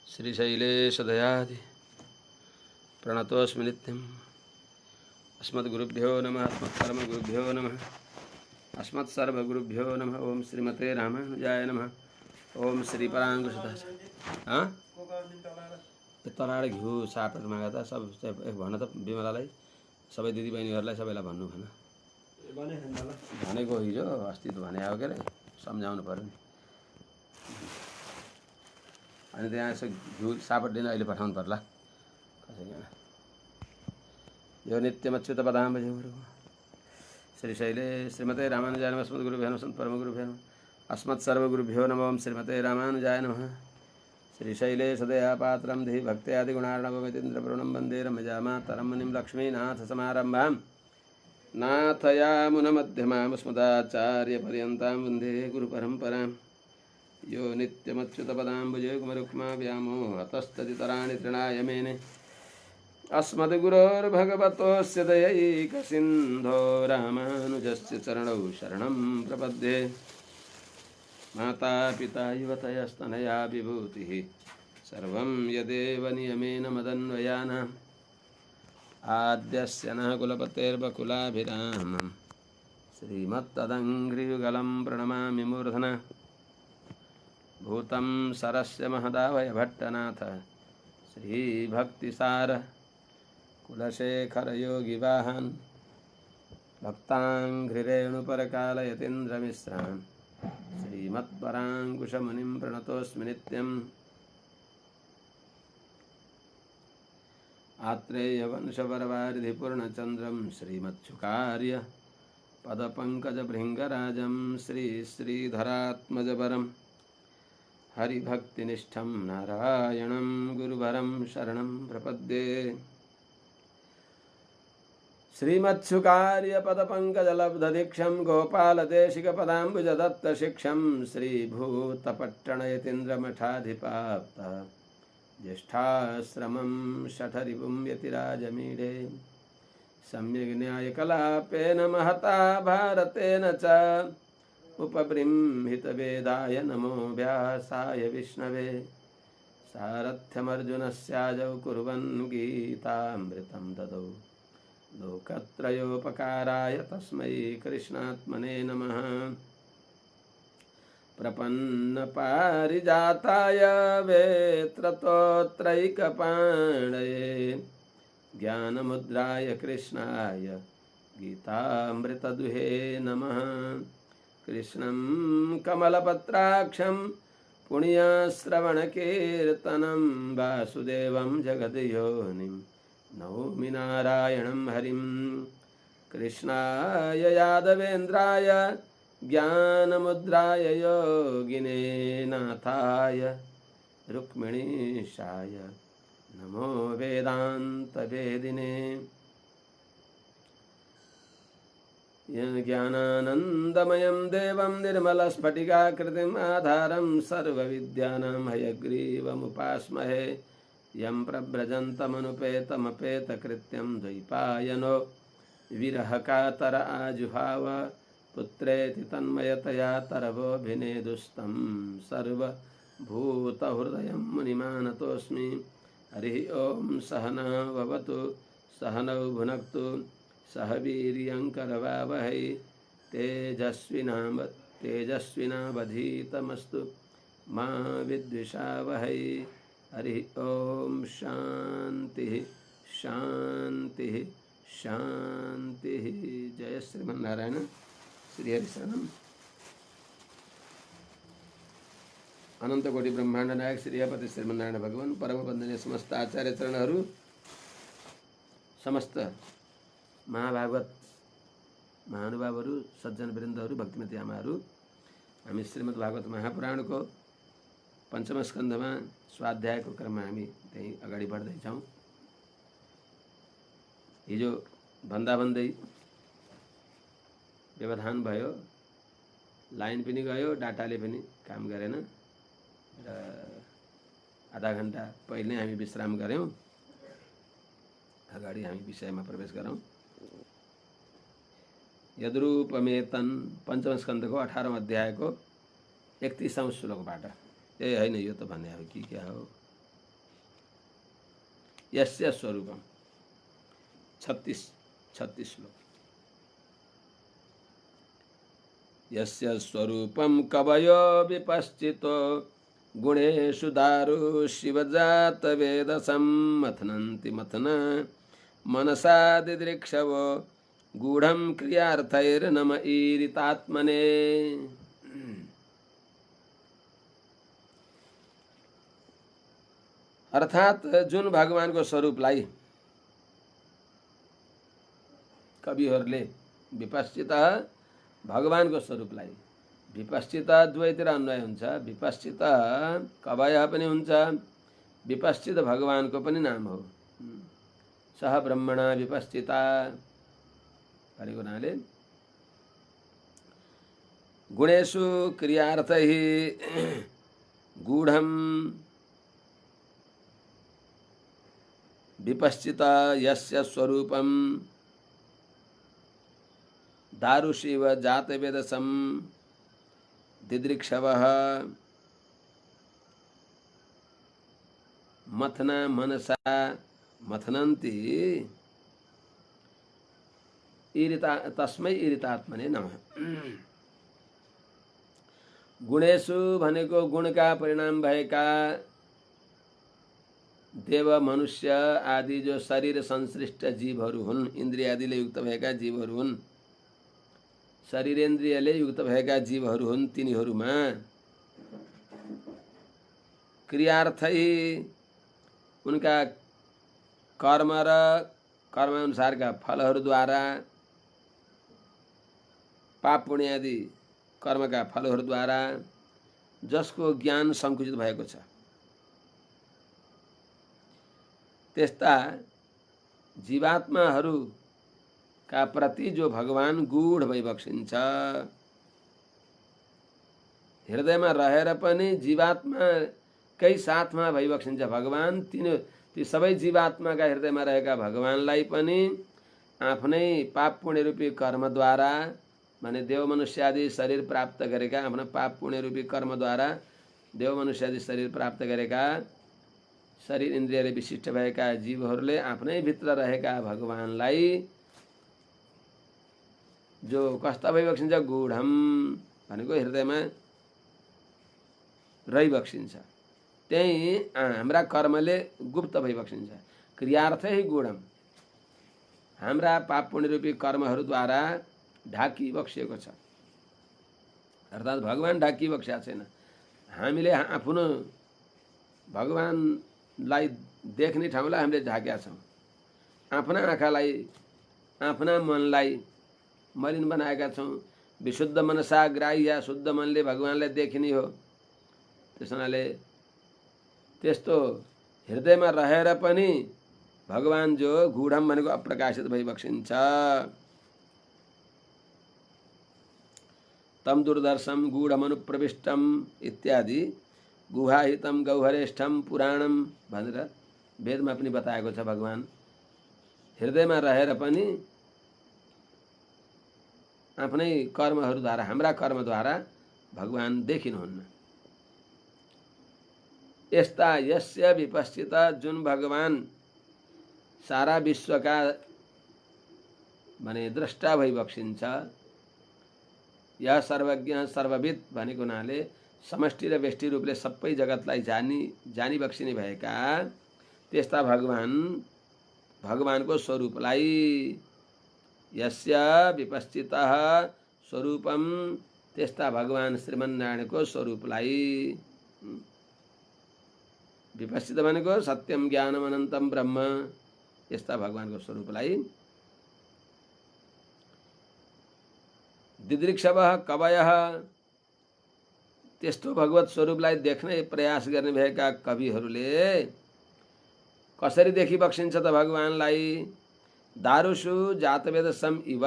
श्रीशैलेशदयादि प्रणतोऽस्मि नित्यम्। अस्मद्गुरुभ्यो नमः। अस्मत्परमगुरुभ्यो नमः। अस्मत्सर्वगुरुभ्यो नमः। ओम श्रीमते रामानुजाय नमः। ओम श्री पराङ्कुशदास। हाँ तराड घिउ सापट मागा त सब भन त बिमलालाई सबै दिदीबहिनीहरूलाई सबैलाई भन्नु भन भनेको हिजो अस्ति त भने आयो के अरे सम्झाउनु पर्यो नि। अनि त्यहाँ यसो घिउ सापट दिन अहिले पठाउनु पर्ला कसैले। यो नित्यमच्युत पदाम्बुजयुर् श्रीशैले श्रीमते रामानुजाय नमः। अस्मद्गुरुभ्यो नमः। परमगुरुभ्यो नमः। अस्मत्सर्वगुरुभ्यो नमः। ओम श्रीमते रामानुजाय नमः। श्रीशैले सदया पात्रं धी भक्त्यादिगुणार्णवमितीन्द्रपूर्णं वन्दे रम्यजामातरं मुनिं लक्ष्मीनाथसमारम्भां नाथयामुनमध्यमां स्मदाचार्यपर्यन्तां वन्दे गुरुपरम्परां। यो नित्यमच्युतपदाम्बुजयुग्मरुक्मा व्यामोहतस्तदितराणि तृणाय मेने अस्मद्गुरोर्भगवतोऽस्य दयैकसिन्धो रामानुजस्य चरणौ शरणं प्रपद्ये। माता पिता युवतयस्तनया विभूतिः सर्वं यदेव नियमेन मदन्वयानाम् आद्यस्य नः कुलपतेर्वकुलाभिरामं श्रीमत्तदङ्घ्रियुगलं प्रणमामि मूर्धना। भूतं सरस्य महदावय भट्टनाथ श्रीभक्तिसार कुलशेखरयोगिवाहान् भक्ताङ्घ्रिरेणुपरकालयतीन्द्रमिश्रान् श्रीमत्पराङ्कुशमुनिं प्रणतोऽस्मि नित्यम्। आत्रेयवंशवरवारिधिपूर्णचन्द्रं श्रीमच्छुकार्य पदपङ्कजभृङ्गराजं श्रीधरात्मजवरं हरिभक्तिनिष्ठं नारायणं गुरुवरं शरणं प्रपद्ये। श्रीमच्छुकार्य पदपङ्कजलब्धदीक्षं गोपालदेशिकपदाम्बुजदत्तशिक्षं श्रीभूतपट्टणयतीन्द्रमठाधिपाप्त ज्येष्ठाश्रमं शठरिपुं यतिराजमीढे सम्यग् न्यायकलापेन महता भारतेन च उपबृंहितवेदाय नमो व्यासाय विष्णवे। सारथ्यमर्जुनस्याजौ कुर्वन् गीतामृतं ददौ लोकत्रयोपकाराय तस्मै कृष्णात्मने नमः। प्रपन्नपारिजाताय वेत्रतोत्रैकपाणये ज्ञानमुद्राय कृष्णाय गीतामृतदुहे नमः। कृष्णं कमलपत्राक्षं पुण्यश्रवणकीर्तनं वासुदेवं जगद्योनिं नौमि नारायणं हरिं। कृष्णाय यादवेन्द्राय ज्ञानमुद्राय योगिने नाथाय रुक्मिणीशाय नमो वेदान्तवेदिने। ज्ञानानन्दमयं देवं निर्मलस्फटिकाकृतिम् आधारं सर्वविद्यानां हयग्रीवमुपास्महे। यं प्रव्रजन्तमनुपेतमपेतकृत्यं द्वैपायनो विरहकातर आजुहाव पुत्रेति तन्मयतया तरवोऽभिनेदुस्तं सर्वभूतहृदयं मुनिमानतोऽस्मि। हरिः ओं सहना भवतु सहनौ भुनक्तु सह वीर्यङ्करवावहै तेजस्विनावधीतमस्तु मा विद्विषावहै। हरिः ओं शान्तिः शान्तिः शान्तिः। जय श्रीमन्नारायण। श्री हरिशरणम। अनंत कोटि ब्रह्मांड नायक श्री हरिपति श्रीमन्नारायण भगवान परम वंदनीय समस्त आचार्य चरणहरू, समस्त महाभागवत महानुभावहरू, सज्जन वृन्दहरू, भक्तिमती आमाहरू, हामी श्रीमद् भागवत महापुराणको पञ्चम स्कन्धमा स्वाध्यायको क्रममा हामी त्यही अगाडि बढ्दैछौँ। हिजो भन्दा भन्दै व्यवधान भयो, लाइन पनि गयो, डाटाले पनि काम गरेन र आधा घण्टा पहिले हामी विश्राम गऱ्यौँ। अगाडि हामी विषयमा प्रवेश गरौँ। यद्रूपमेतन पञ्चम स्कन्धको 18औं अध्यायको 31औं श्लोकबाट ए होइन, यो त भने अब कि क्या हो। यस्य स्वरूपम 36 श्लोक। यस्य स्वरूपम कवयो विपश्चितो गुणेषु दारु शिवजात वेदसं मथनन्ति मथन मनसा दिदृक्षवो गूढ़ं क्रियार्थैर्नम ईरितात्मने। अर्थात जुन भगवानको स्वरूपलाई कविहरूले विपश्चित भगवानको स्वरूपलाई, विपश्चित द्वैतिर अन्वय हुन्छ, विपश्चित कवयः पनि हुन्छ, विपश्चित भगवानको पनि नाम हो। सह ब्रह्मणा विपश्चिता भनेको हुनाले गुणेषु क्रियार्थैः गूढं विपश्चित यस्य स्वरूपम दारुशिव जातवेदसं दिदृक्षवः मथना मनसा मथनन्ति तस्मै ईरितात्मने नमः। गुणेषु भनेको गुणका परिणाम भएका देव मनुष्य आदि जो शरीर संश्लिष्ट जीवहरू हुन्, इन्द्रिय आदिले युक्त भएका जीवहरू हुन्, शरीरेन्द्रियले युक्त भएका जीवहरू हुन्, तिनीहरूमा क्रियार्थै उनका कर्म र कर्मानुसारका फलहरूद्वारा, पाप पुण्य आदि कर्मका फलहरूद्वारा जसको ज्ञान सङ्कुचित भएको छ, त्यस्ता जीवात्माहरूका प्रति जो भगवान गूढ भइबक्सिन्छ, हृदयमा रहेर पनि जीवात्माकै साथमा भइबक्सिन्छ भगवान। ती सबै जीवात्माका हृदयमा रहेका भगवानलाई पनि आफ्नै पाप पुण्य रूपी कर्मद्वारा, माने देव मनुष्य आदि शरीर प्राप्त गरेका, आफ्ना पाप पुण्य रूपी कर्मद्वारा देव मनुष्य आदि शरीर प्राप्त गरेका, शरीर इन्द्रियले विशिष्ट भएका जीवहरूले आफ्नै भित्र रहेका भगवानलाई जो कस्ता भइबक्सिन्छ, गूढम भनेको हृदयमा रहिबक्सिन्छ। त्यही हाम्रा कर्मले गुप्त भइबक्सिन्छ। क्रियार्थै गूढम, हाम्रा पाप पुण्य रूपी कर्महरूद्वारा ढाकिबक्सिएको छ। अर्थात् भगवान ढाकिबक्सेका छैन। हामीले आफ्नो भगवानलाई देख्ने ठाउँलाई हामीले ढाकेका छौँ। आफ्ना आँखालाई, आफ्ना मनलाई मलिन बनाएका छौँ। विशुद्ध मनसा ग्राह्य, शुद्ध मनले भगवानलाई देखिने हो। त्यस हुनाले त्यस्तो हृदयमा रहेर पनि भगवान जो गूढम भनेको अप्रकाशित भइबक्सिन्छ। तम दुर्दर्शम गूढमनुप्रविष्टम इत्यादि गुहाहितम गौहरेष्ठम पुराणम भनेर वेदमा पनि बताएको छ। भगवान हृदयमा रहेर पनि आफ्नै कर्महरूद्वारा, हाम्रा कर्मद्वारा भगवान देखिनुहुन्न। यस्ता यस्य विपश्चित, जुन भगवान सारा विश्वका भने द्रष्टा भइबक्सिन्छ, यह सर्वज्ञ सर्वविद भनेको हुनाले समष्टि र व्यष्टि रूपले सबै जगतलाई जानी बक्सिने भएका त्यस्ता भगवानको स्वरूपलाई, यस्य विपश्चितः स्वरूपम, त्यस्ता भगवान श्रीमन्नारायणको स्वरूपलाई, विपश्चित भनेको सत्यम ज्ञानम अनन्तम ब्रह्म, यस्ता भगवानको स्वरूपलाई दिदृक्षवः कवयः, त्यस्तो भगवत स्वरूपलाई देख्ने प्रयास गर्ने भएका कविहरूले कसरी देखिबक्सिन्छ त भगवानलाई? दारुषु जातवेदसम इव,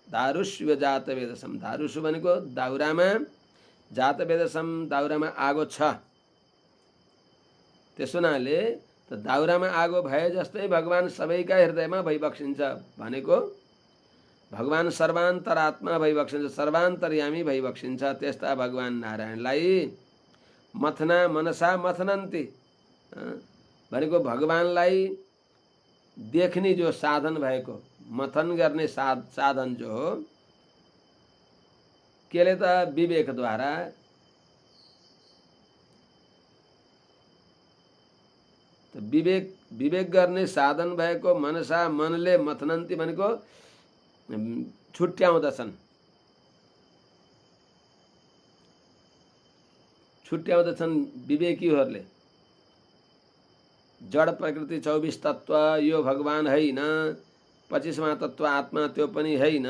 दारुष्व जातवेदसम, दारुषु भनेको दाउरामा, जातवेदसम दाउरामा आगो छ। त्यसो हुनाले त दाउरामा आगो भए जस्तै भगवान सबैका हृदयमा भइबक्सिन्छ भनेको भगवान सर्वान्तरात्मा भइबक्सिन्छ, सर्वान्तर्यामी भइबक्सिन्छ। त्यस्ता भगवान नारायणलाई मथना मनसा मथनन्ति भनेको भगवानलाई देख्ने जो साधन भएको मथन गर्ने साधन जो हो केले त विवेकद्वारा विवेक गर्ने साधन भएको मनसा मनले मथनन्ति भनेको छुट्याउँदछन् विवेकीहरूले जड प्रकृति 24 तत्व यो भगवान हैन 25वां तत्व आत्मा त्यो पनि हैन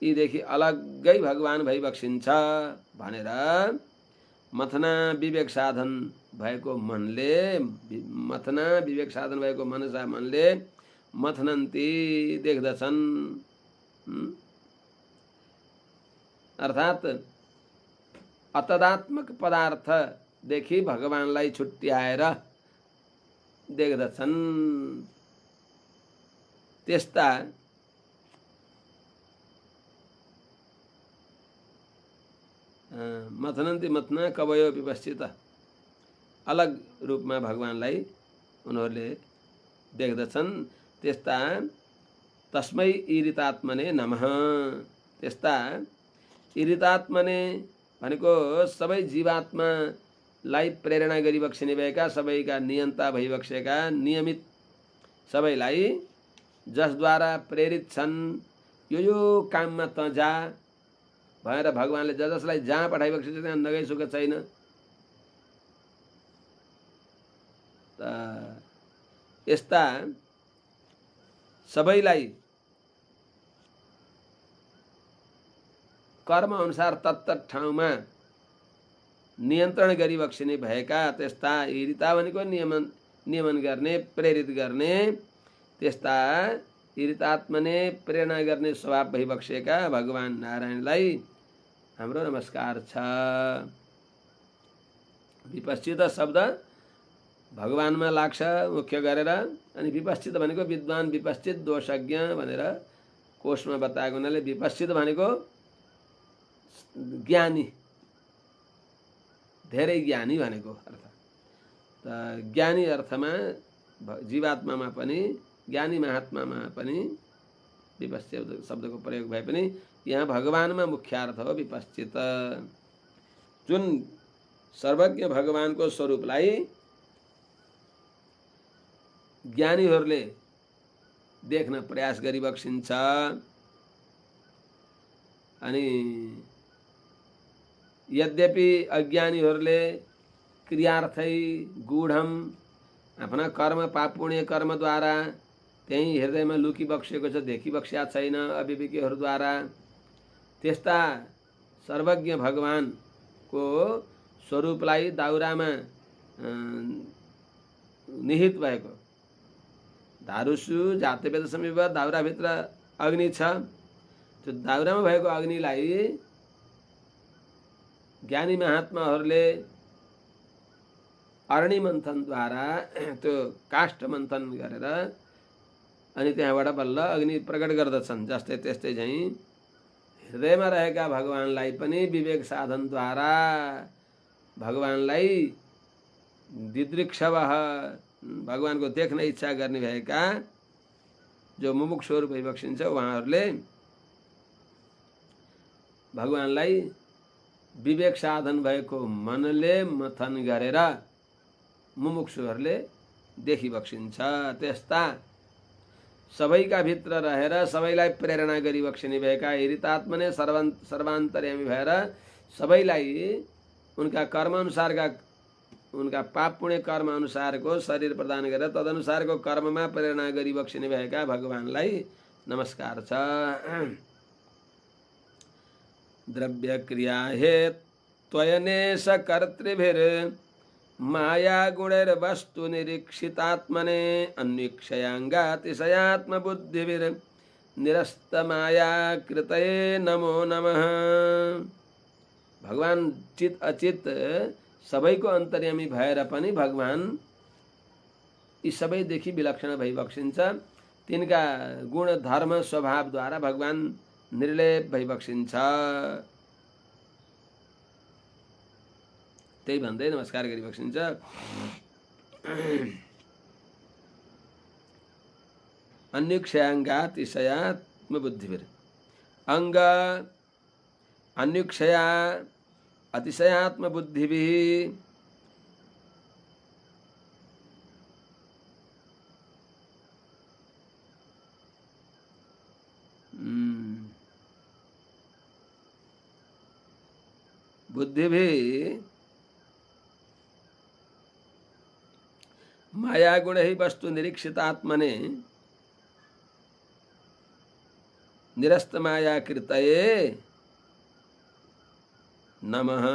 यीदेखि अलग्गै भगवान भइबक्सिन्छ भनेर मथना विवेक साधन भएको मनले मथना विवेक साधन भएको मनसा मनले मथनन्ती देख्दछन् अर्थात् अतदात्मक पदार्थ देखि भगवानलाई छुट्याएर देख्दछन् त्यस्ता मथनन्ति मथना कवयो विपश्चित अलग रूपमा भगवानलाई उनीहरूले देख्दछन् त्यस्ता तस्मै ईरितात्मने नमः त्यस्ता ईरितात्मने भनेको सबै जीवात्मालाई प्रेरणा गरिबक्सिने भएका सबैका नियन्ता भइबक्सेका नियमित सबैलाई जसद्वारा प्रेरित छन् यो काममा त जा भनेर भगवानले जसलाई जहाँ पठाइबक्सेछ त्यहाँ नगई सुख छैन यस्ता सबैलाई कर्म अनुसार तत्त ठाउँमा नियन्त्रण गरिबक्सिने भएका त्यस्ता ईरिता भनेको नियमन गर्ने प्रेरित गर्ने त्यस्ता ईरितात्मने प्रेरणा गर्ने स्वभाव भइबक्सेका भगवान नारायणलाई हाम्रो नमस्कार छ। विपश्चित शब्द भगवानमा लाग्छ मुख्य गरेर अनि विपश्चित भनेको विद्वान विपश्चित दोषज्ञ भनेर कोशमा बताएको हुनाले विपश्चित भनेको ज्ञानी धेरै ज्ञानी भनेको अर्थ त ज्ञानी अर्थमा जीवात्मामा पनि ज्ञानी महात्मामा पनि विपश्चित शब्दको प्रयोग भए पनि यहाँ भगवानमा मुख्य अर्थ हो विपश्चित जुन सर्वज्ञ भगवानको स्वरूपलाई ज्ञानीहरूले देख्न प्रयास गरिबक्सिन्छ अनि यद्यपि अज्ञानीहरूले क्रियार्थै गूढम आफ्ना कर्म पाप पुण्य कर्मद्वारा त्यही हृदयमा लुकी बक्सेको छ देखिबक्स्या छैन अविवेकीहरूद्वारा त्यस्ता सर्वज्ञ भगवानको स्वरूपलाई दाउरामा निहित भएको धारुसु जातवेद समीप दाउराभित्र अग्नि छ त्यो दाउरामा भएको अग्निलाई ज्ञानी महात्माहरूले अरणि मन्थनद्वारा त्यो काष्ठ मन्थन गरेर अनि त्यहाँबाट बल्ल अग्नि प्रकट गर्दछन् जस्तै त्यस्तै झैँ हृदयमा रहेका भगवानलाई पनि विवेक साधनद्वारा भगवानलाई दिदृक्षवः भगवानको देख्न इच्छा गर्ने भएका जो मुमुक्षुहरू भइबक्सिन्छ उहाँहरूले भगवानलाई विवेक साधन भएको मनले मथन गरेर मुमुक्षुहरूले देखिबक्सिन्छ त्यस्ता सबैका भित्र रहेर सबैलाई प्रेरणा गरिबक्सिने भएका ईरितात्मने सर्वान्तर्यामी भएर सबैलाई उनका कर्म अनुसारका उनका पाप पुण्य कर्म अनुसारको शरीर प्रदान गरेर तदनुसारको कर्ममा प्रेरणा गरिबक्सिने भएका भगवानलाई नमस्कार छ। द्रव्य क्रिया हेत्वयनेश कर्तृभिर् माया गुणैर्वस्तु निरीक्षितात्मने अन्वीक्षयाङ्गातिशयात्म बुद्धिभिर् निरस्त माया कृतये नमो नमः। भगवान चित अचित सबैको अन्तर्यामी भएर पनि भगवान यी सबैदेखि विलक्षण भइबक्सिन्छ तिनका गुण धर्म स्वभावद्वारा भगवान निर्लेप भइबक्सिन्छ त्यही भन्दै नमस्कार गरिबक्सिन्छ। अन्युक्षयाङ्गातिशयात्मबुद्धिभिर अङ्ग अन्युक्षया अतिशयात्मबुद्धिभिः बुद्धिभिः मायागुणैः वस्तु निरीक्षितात्मने निरस्तमायाकृतये नमः।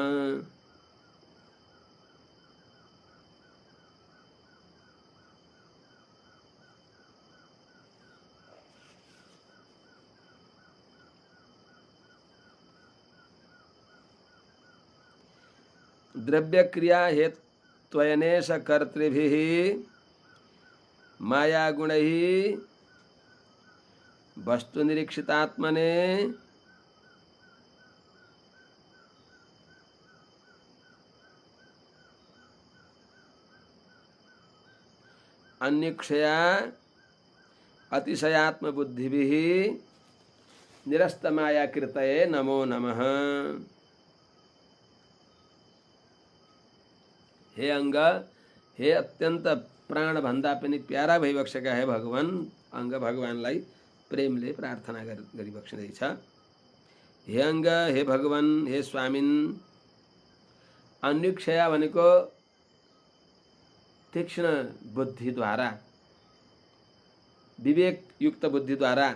द्रव्यक्रिया हेत्वयनेश कर्तृभिः मायागुणैः वस्तुनिरीक्षितात्मने अन्युक्षया अतिशयात्मबुद्धिभिः निरस्तमायाकृतये नमो नमः। हे अंग, हे अत्यंत प्राण भन्दा पनि प्यारा भइबक्सेका हे भगवान, अंग भगवानलाई प्रेमले प्रार्थना गरिबक्सिँदैछ। हे अंग, हे भगवान, हे स्वामिन, अन्युक्षया भनेको तीक्ष्ण बुद्धिद्वारा, विवेकयुक्त बुद्धिद्वारा,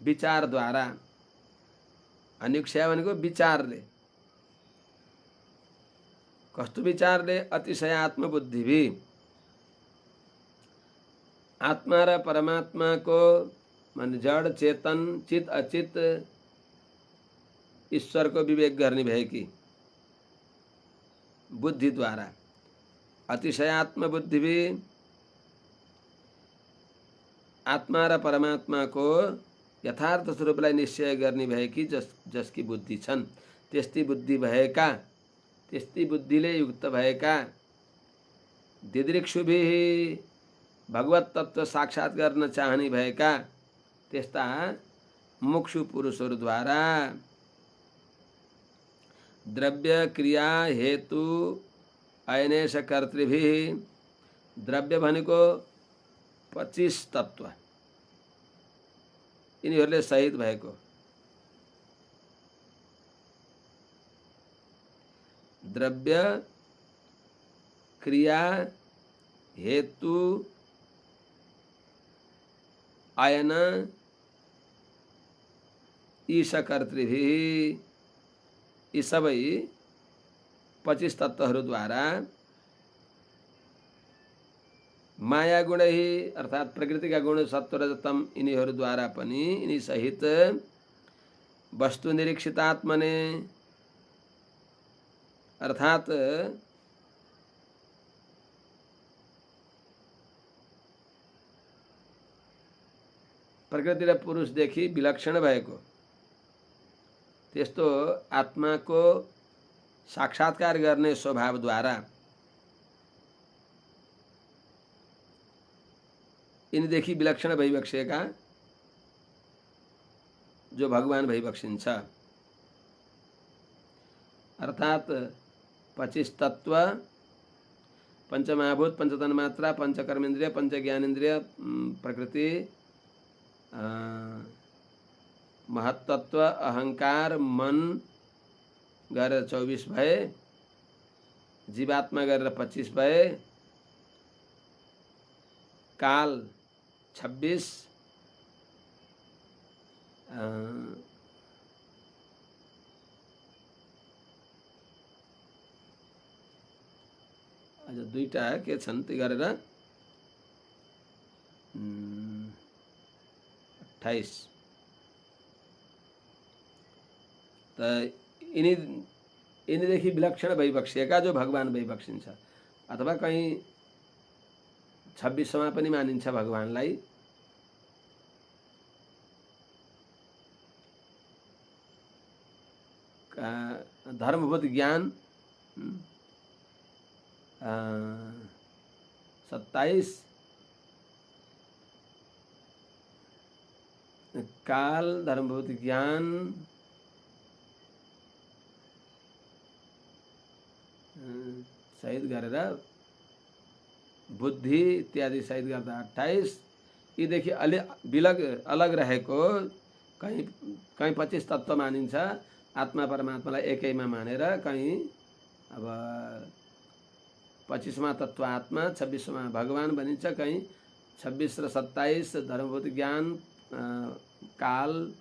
विचारद्वारा, अन्युक्षया भनेको विचारले, कस्तो विचारले? अतिशयात्म बुद्धि, आत्मा र परमात्माको माने जड चेतन चित अचित ईश्वरको विवेक गर्ने भएकी बुद्धिद्वारा, अतिशयात्म बुद्धि आत्मा र परमात्माको यथार्थ स्वरूपलाई निश्चय गर्ने भएकी जसकी बुद्धि छन्, त्यस्ती बुद्धि भएका, त्यस्ती बुद्धिले युक्त भएका दिदृक्षुभिः भगवत तत्व साक्षात गर्न चाहने भएका त्यस्ता मुक्षु पुरुषहरूद्वारा द्रव्य क्रिया हेतु अयनेश कर्तृभिः, द्रव्य भनेको 25 तत्व, यिनीहरूले सहित भएको द्रव्य क्रिया हेतु आयन ईशकर्तृभिः, यी सबै 25 तत्त्वहरूद्वारा माया गुणैः अर्थात प्रकृतिका गुण सत्व रजतम यिनीहरूद्वारा पनि यिनी सहित वस्तु निरीक्षितात्मने अर्थात प्रकृति र पुरुषदेखि विलक्षण भएको त्यस्तो आत्माको साक्षात्कार गर्ने स्वभावद्वारा यिनीदेखि विलक्षण भइबक्सेका जो भगवान भइबक्सिन्छ, अर्थात 25 तत्व, पंचमहाभूत, पंचतन्मात्रा, पंचकर्मेन्द्रिय, पंचज्ञानेन्द्रिय, प्रकृति, महत्तत्व, अहंकार, मन गरेर 24 भए, जीवात्मा गरेर 25 भए, काल 26, अझ दुईटा के छन् ती गरेर 28 त यिनीदेखि विलक्षण भइबक्सिएका जो भगवान भइबक्सिन्छ, अथवा कहीं 26 पनि मानिन्छ भगवानलाई। धर्मभूत ज्ञान 27 काल धर्मभूत ज्ञान सहित गरेर बुद्धि इत्यादि सहित गर्दा 28 यी देखि अलग रहेको कहीं 25 तत्व मानिन्छ आत्मा परमात्मालाई एकैमा मानेर, कहीं अब 25वां तत्व आत्मा 26वां भगवान भनिन्छ, कहीं 26 र 27 धर्मभूत ज्ञान काल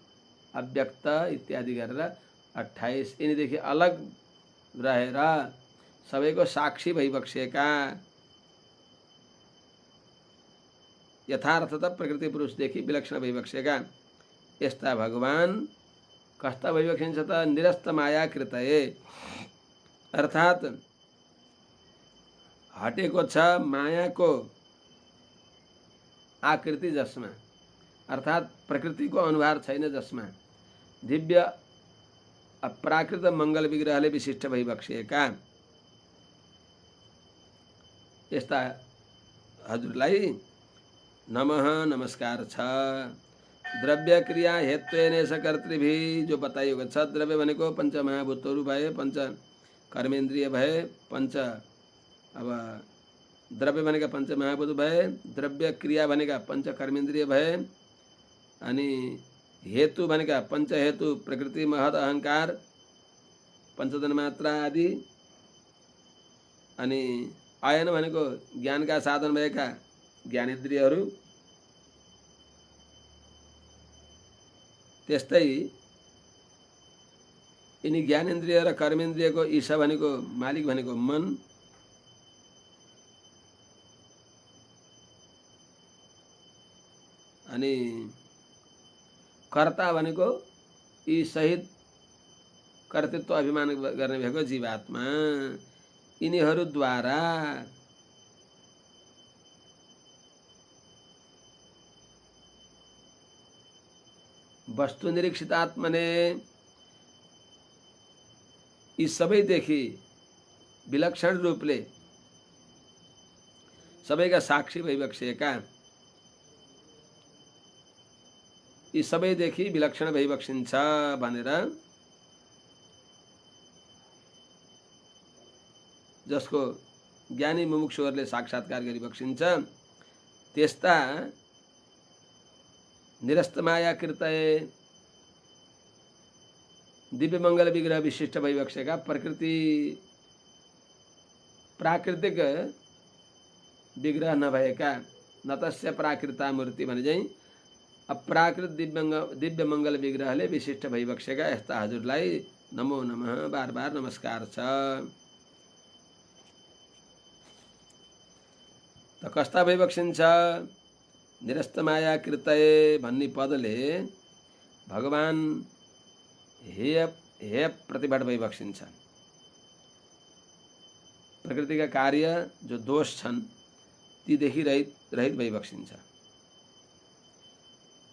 अव्यक्त इत्यादि गरेर 28 यिनीदेखि अलग रहेर सबैको साक्षी भइबक्सेका यथार्थता प्रकृति पुरुषदेखि विलक्षण भइबक्सेका यस्ता भगवान कस्ता भइबक्सिन्छ त निरस्त माया कृतये, अर्थात् हटेको छ मायाको आकृति जसमा, अर्थात् प्रकृतिको अनुहार छैन जसमा दिव्य अप्राकृत मङ्गल विग्रहले विशिष्ट भइबक्सिएका यस्ता हजुरलाई नमः नमस्कार छ। द्रव्य क्रिया हेत्वेनेश कर्तृभिः जो बताइएको छ, द्रव्य भनेको पञ्चमहाभूतहरू भए, पञ्च कर्मेन्द्रिय भए, पञ्च अब द्रव्य भनेका पञ्चमहाभूत भए, द्रव्य क्रिया भनेका पञ्च कर्मेन्द्रिय भए, अनि हेतु भनेका पञ्च हेतु प्रकृति महत अहंकार पञ्चतन मात्रा आदि, अनि आयन भनेको ज्ञानका साधन भएका ज्ञानेन्द्रियहरू, त्यस्तै यिनी ज्ञानेन्द्रिय र कर्मेन्द्रियको ईशा भनेको मालिक भनेको मन, अनि कर्ता भनेको यी सहित कर्तृत्व अभिमान गर्ने भएको जीवात्मा, यिनीहरूद्वारा वस्तु निरीक्षित आत्मने यी सबैदेखि विलक्षण रूपले सबैका साक्षी भइबक्सिएका, यी सबैदेखि विलक्षण भइबक्सिन्छ भनेर जसको ज्ञानी मुमुक्षुहरूले साक्षात्कार गरिबक्सिन्छ त्यस्ता निरस्त माया कृतये दिव्य मंगल विग्रह विशिष्ट भइबक्सेका प्रकृति प्राकृतिक विग्रह नभएका न तस्य प्राकृता मूर्ति भने चाहिँ अप्राकृत दिव्य मंगल विग्रहले विशिष्ट भइबक्सेका यस्ता हजुरलाई नमो नमः बार बार नमस्कार छ। त कस्ता भइबक्सिन्छ निरस्त माया कृतये भन्ने पदले भगवान हेय प्रतिबाट भइबक्सिन्छ। प्रकृतिका कार्य जो दोष छन् तीदेखि रहित भइबक्सिन्छ।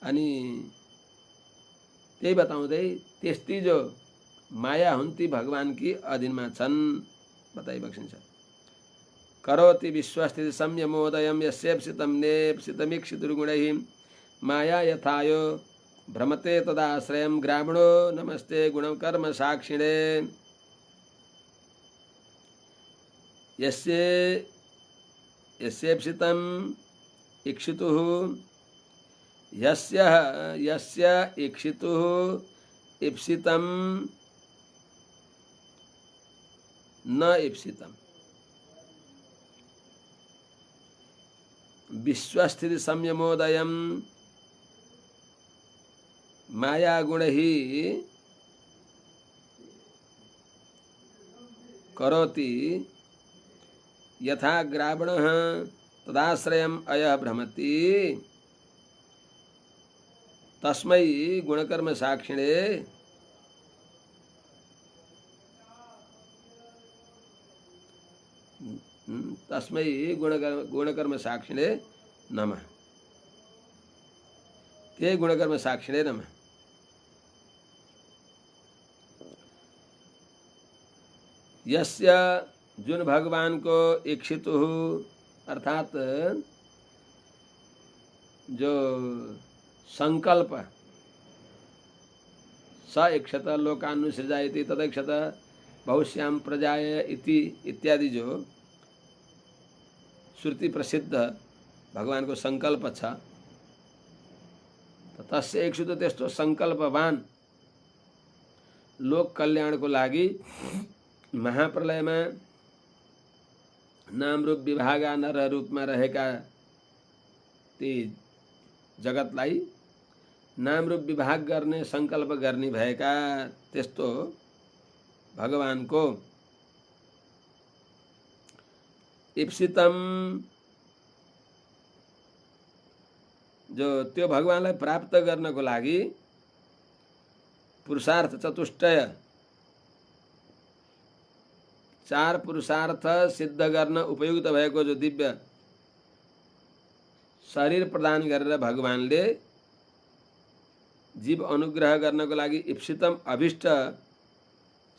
अनि त्यही बताउँदै त्यस्ती जो माया हुन् ती भगवानकी अधीनमा छन् बताइबक्सिन्छ। करोति विश्वस्थिति संयमोदयं यस्येप्सितं नेप्सितमीक्षितुर्गुणैः माया यथायो भ्रमते तदाश्रयं ग्रामीणो नमस्ते गुणकर्म साक्षिणे। यस्येप्सितं इक्षितुः यस्य इक्षितुः इप्सितं न इप्सितं विश्वस्थिति संयमोदयं माया गुण ही करोति यथा ग्रावणः तदाश्रयम् अयः भ्रमति तस्मै गुणकर्म साक्षिणे तस्मै गुणकर्म साक्षिणे नमः। ते गुणकर्म साक्षिणे नमः। यस्य जुन भगवान को इच्छितु अर्थात जो संकल्प स इक्षत लोकानुसृजायति तदैक्षत बहुश्याम प्रजाय इति इत्यादि जो श्रुति प्रसिद्ध भगवान को संकल्प छ तस्य इक्षुत त्यस्तो संकल्पवान लोक कल्याण को लागि महाप्रलयमा नाम रूप विभागा नर रूपमा रहेका ती जगतलाई नाम रूप विभाग गर्ने संकल्प गर्ने भएका त्यस्तो भगवान को इप्सितम जो त्यो भगवानलाई प्राप्त गर्नको लागि पुरुषार्थ चतुष्टय 4 पुरुषार्थ सिद्ध गर्न उपयुक्त भएको जो दिव्य शरीर प्रदान गरेर भगवानले जीव अनुग्रह गर्नको लागि इप्सितम अभिष्ट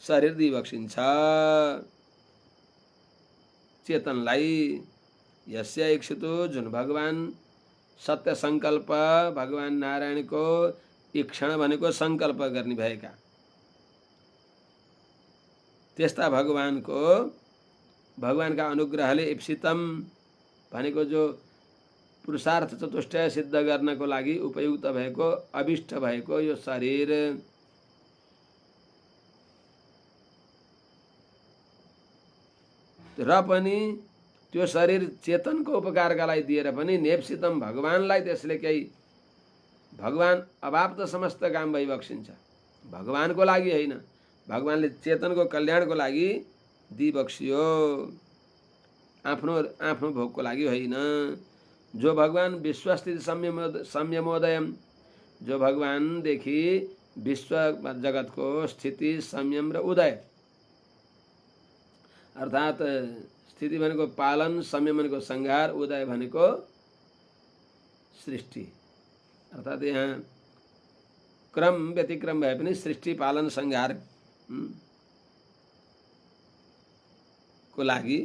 शरीर दिइबक्सिन्छ चेतनलाई यस्य इक्षितो जुन भगवान सत्य संकल्प भगवान नारायण को इक्षण भनेको संकल्प गर्ने भएका त्यस्ता भगवान को भगवान का अनुग्रहले इप्सितम भनेको जो पुरुषार्थ चतुष्टय सिद्ध गर्नको लागि उपयुक्त भएको अभिष्ट भएको यो शरीर र पनि त्यो शरीर चेतनको उपकारका लागि दिएर पनि नेप्सितम भगवानलाई त्यसले केही भगवान अवाप्त समस्त काम भइबक्सिन्छ भगवानको लागि होइन भगवानले चेतनको कल्याणको लागि दिइबक्सियो आफ्नो आफ्नो भोगको लागि होइन जो भगवान विश्वस्थिति संयमोदयम जो भगवान देखि विश्व जगतको स्थिति संयम र उदय अर्थात स्थिति भनेको पालन संयम भनेको संहार उदय भनेको सृष्टि अर्थात यहाँ क्रम व्यतिक्रम भए पनि सृष्टि पालन संहार को लागि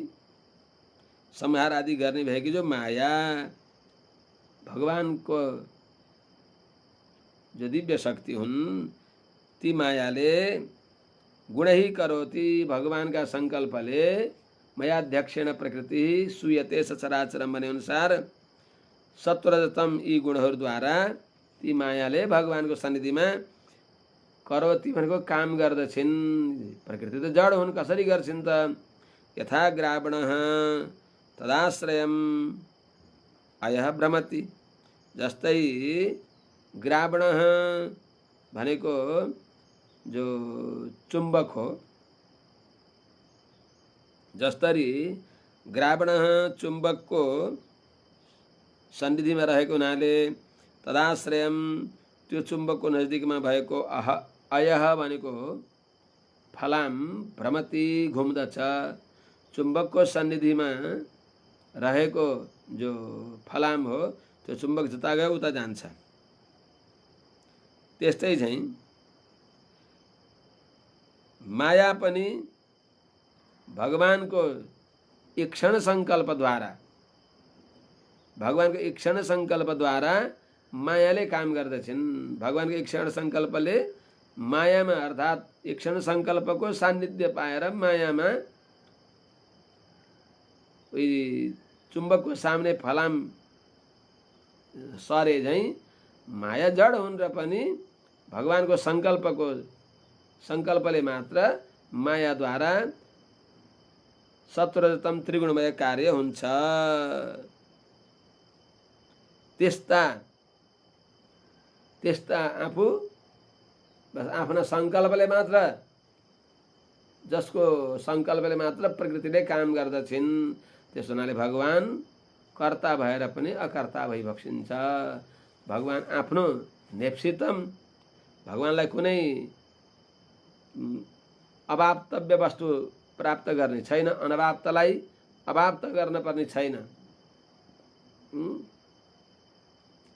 संहार आदि गर्ने भएकी जो माया भगवान को जो दिव्य शक्ति हुन् ती मायाले गुण ही करोति भगवान का संकल्पले मयाध्यक्षेण प्रकृति सुयते सचराचरम भने अनुसार सत्वरजतम यी गुणहरूद्वारा ती मायाले भगवानको सन्निधिमा करोति भनेको काम गर्दछिन् प्रकृति त जड हुन् कसरी गर्छिन् त यथा ग्रावणः तदाश्रयम अयः भ्रमति जस्तै ग्रावणः भनेको जो चुम्बक हो जस्तरी ग्रावणः चुम्बक को सन्निधिमा रहेको हुनाले तदाश्रयम त्यो चुम्बकको नजिकमा भएको अयः भनेको फलाम भ्रमति घुम्दछ चुम्बकको सन्निधिमा रहेको जो फलाम हो त्यो चुम्बक जता गयो उता जान्छ त्यस्तै चाहिँ माया पनि भगवानको इक्षण संकल्पद्वारा भगवानको इक्षण संकल्पद्वारा मायाले काम गर्दछन् भगवानको इक्षण संकल्पले मायामा अर्थात इक्षण संकल्पको सान्निध्य पाएर मायामा चुम्बकको सामने फलाम सरे झैं माया जड हुन् र पनि भगवानको संकल्पले मात्र मायाद्वारा सत्वरजतम त्रिगुणमय कार्य हुन्छ त्यस्ता आफू बस आफ्ना संकल्पले मात्र जसको संकल्पले मात्र प्रकृतिले काम गर्दछिन् त्यसो हुनाले भगवान कर्ता भएर पनि अकर्ता भइबक्सिन्छ भगवान आफ्नो नेप्सितम भगवानलाई कुनै अवाप्तव्य वस्तु प्राप्त गर्ने छैन अनवाप्तलाई अवाप्त गर्न पर्ने छैन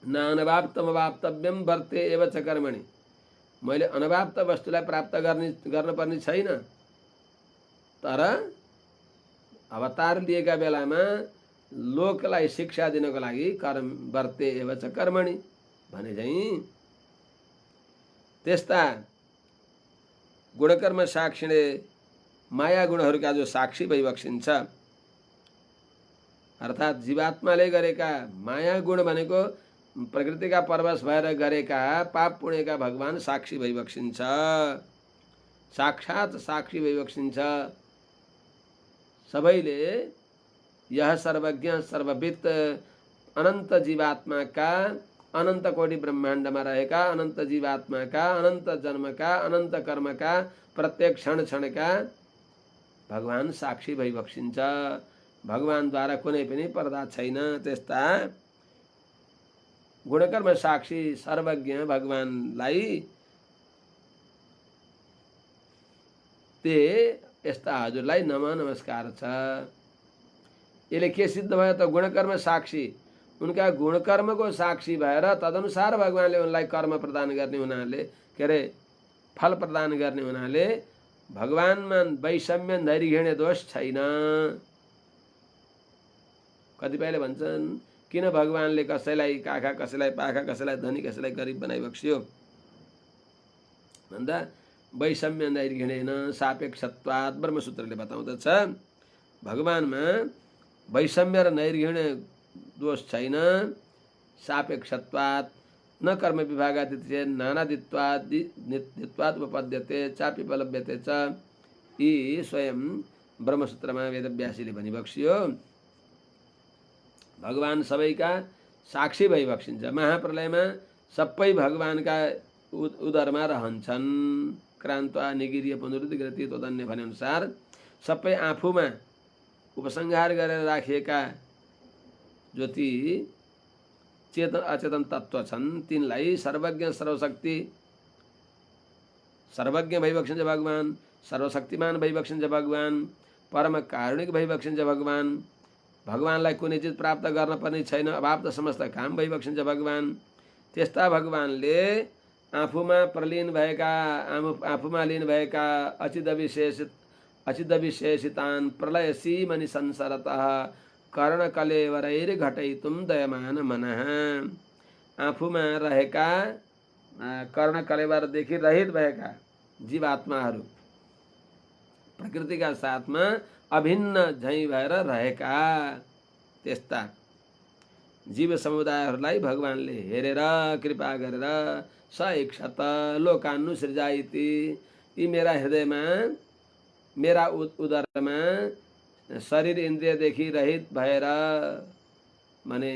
न अनवाप्तम अवाप्तव्यम वर्ते एव च कर्मणि मैले अनवाप्त वस्तुलाई प्राप्त गर्न पर्ने छैन तर अवतार लिएका बेलामा लोकलाई शिक्षा दिनको लागि कर्म वर्ते एव च कर्मणि भने चाहिँ त्यस्ता गुणकर्म साक्षिणे माया गुणहरूका जो साक्षी भइबक्सिन्छ अर्थात् जीवात्माले गरेका माया गुण भनेको प्रकृतिका परवश भएर गरेका पाप पुण्यका भगवान साक्षी भइबक्सिन्छ, साक्षात साक्षी भइबक्सिन्छ। सबैले यह सर्वज्ञ सर्ववित्त अनन्त जीवात्माका अनन्त कोटि ब्रह्माण्डमा रहेका अनन्त जीवात्माका अनन्त जन्मका अनन्त कर्मका प्रत्येक क्षण क्षणका भगवान साक्षी भइबक्सिन्छ। भगवानद्वारा कुनै पनि पर्दा छैन। त्यस्ता गुणकर्म साक्षी सर्वज्ञ भगवानलाई ते यस्ता हजुरलाई नमस्कार छ। यसले के सिद्ध भयो त? गुणकर्म साक्षी, उनका गुणकर्मको साक्षी भएर तदनुसार भगवानले उनलाई कर्म प्रदान गर्ने हुनाले, के अरे फल प्रदान गर्ने हुनाले भगवानमा वैषम्य नैर्घृण्य दोष छैन। कतिपयले भन्छन् किन भगवानले कसैलाई काखा कसैलाई पाखा कसैलाई धनी कसैलाई गरिब बनाइबक्स्यो भन्दा वैषम्य नैर्घृण्येन सापेक्षत्वात् ब्रह्मसूत्रले बताउँदछ भगवानमा वैषम्य र नैर्घृण्य दोष छैन। सापेक्षत्वात् न कर्म विभागादित्य नानादित्वात् नित्यत्वात् उपपद्यते चापि उपलभ्यते च। यी स्वयं ब्रह्मसूत्रमा वेदव्यासीले भनिबक्स्यो। भगवान सबैका साक्षी भइबक्सिन्छ। महाप्रलयमा सबै भगवानका उदरमा रहन्छन्। क्रान्त्वा निगिर्य पुनरुद्घृति तदन्य भने अनुसार सबै आफूमा उपसंहार गरेर राखिएका जो ती चेतन अचेतन तत्व छन् तिनलाई सर्वज्ञ सर्वशक्ति सर्वज्ञ भइबक्सिन्छ भगवान, सर्वशक्तिमान भइबक्सिन्छ भगवान, परम कारुणिक भइबक्सिन्छ भगवान। भगवानलाई कुनै चिज प्राप्त गर्न पर्ने छैन, अभाव त समस्त काम भइबक्सिन्छ भगवान। त्यस्ता भगवानले आफूमा प्रलीन भएका आफूमा लीन भएका अचिद विशेषितान् प्रलय सीमनि संसरतः कर्ण कलेवरैर घटयितुं दयमान मनः। आफूमा रहेका कर्ण कलेवरदेखि रहित भएका जीवात्माहरू प्रकृतिका साथमा अभिन्न झैं भएर रहेका त्यस्ता जीव समुदायहरूलाई भगवानले हेरेर कृपा गरेर सैक्षत लोकानुसृजाइति यी मेरा हृदयमा मेरा उदरमा शरीर इन्द्रियदेखि रहित भएर माने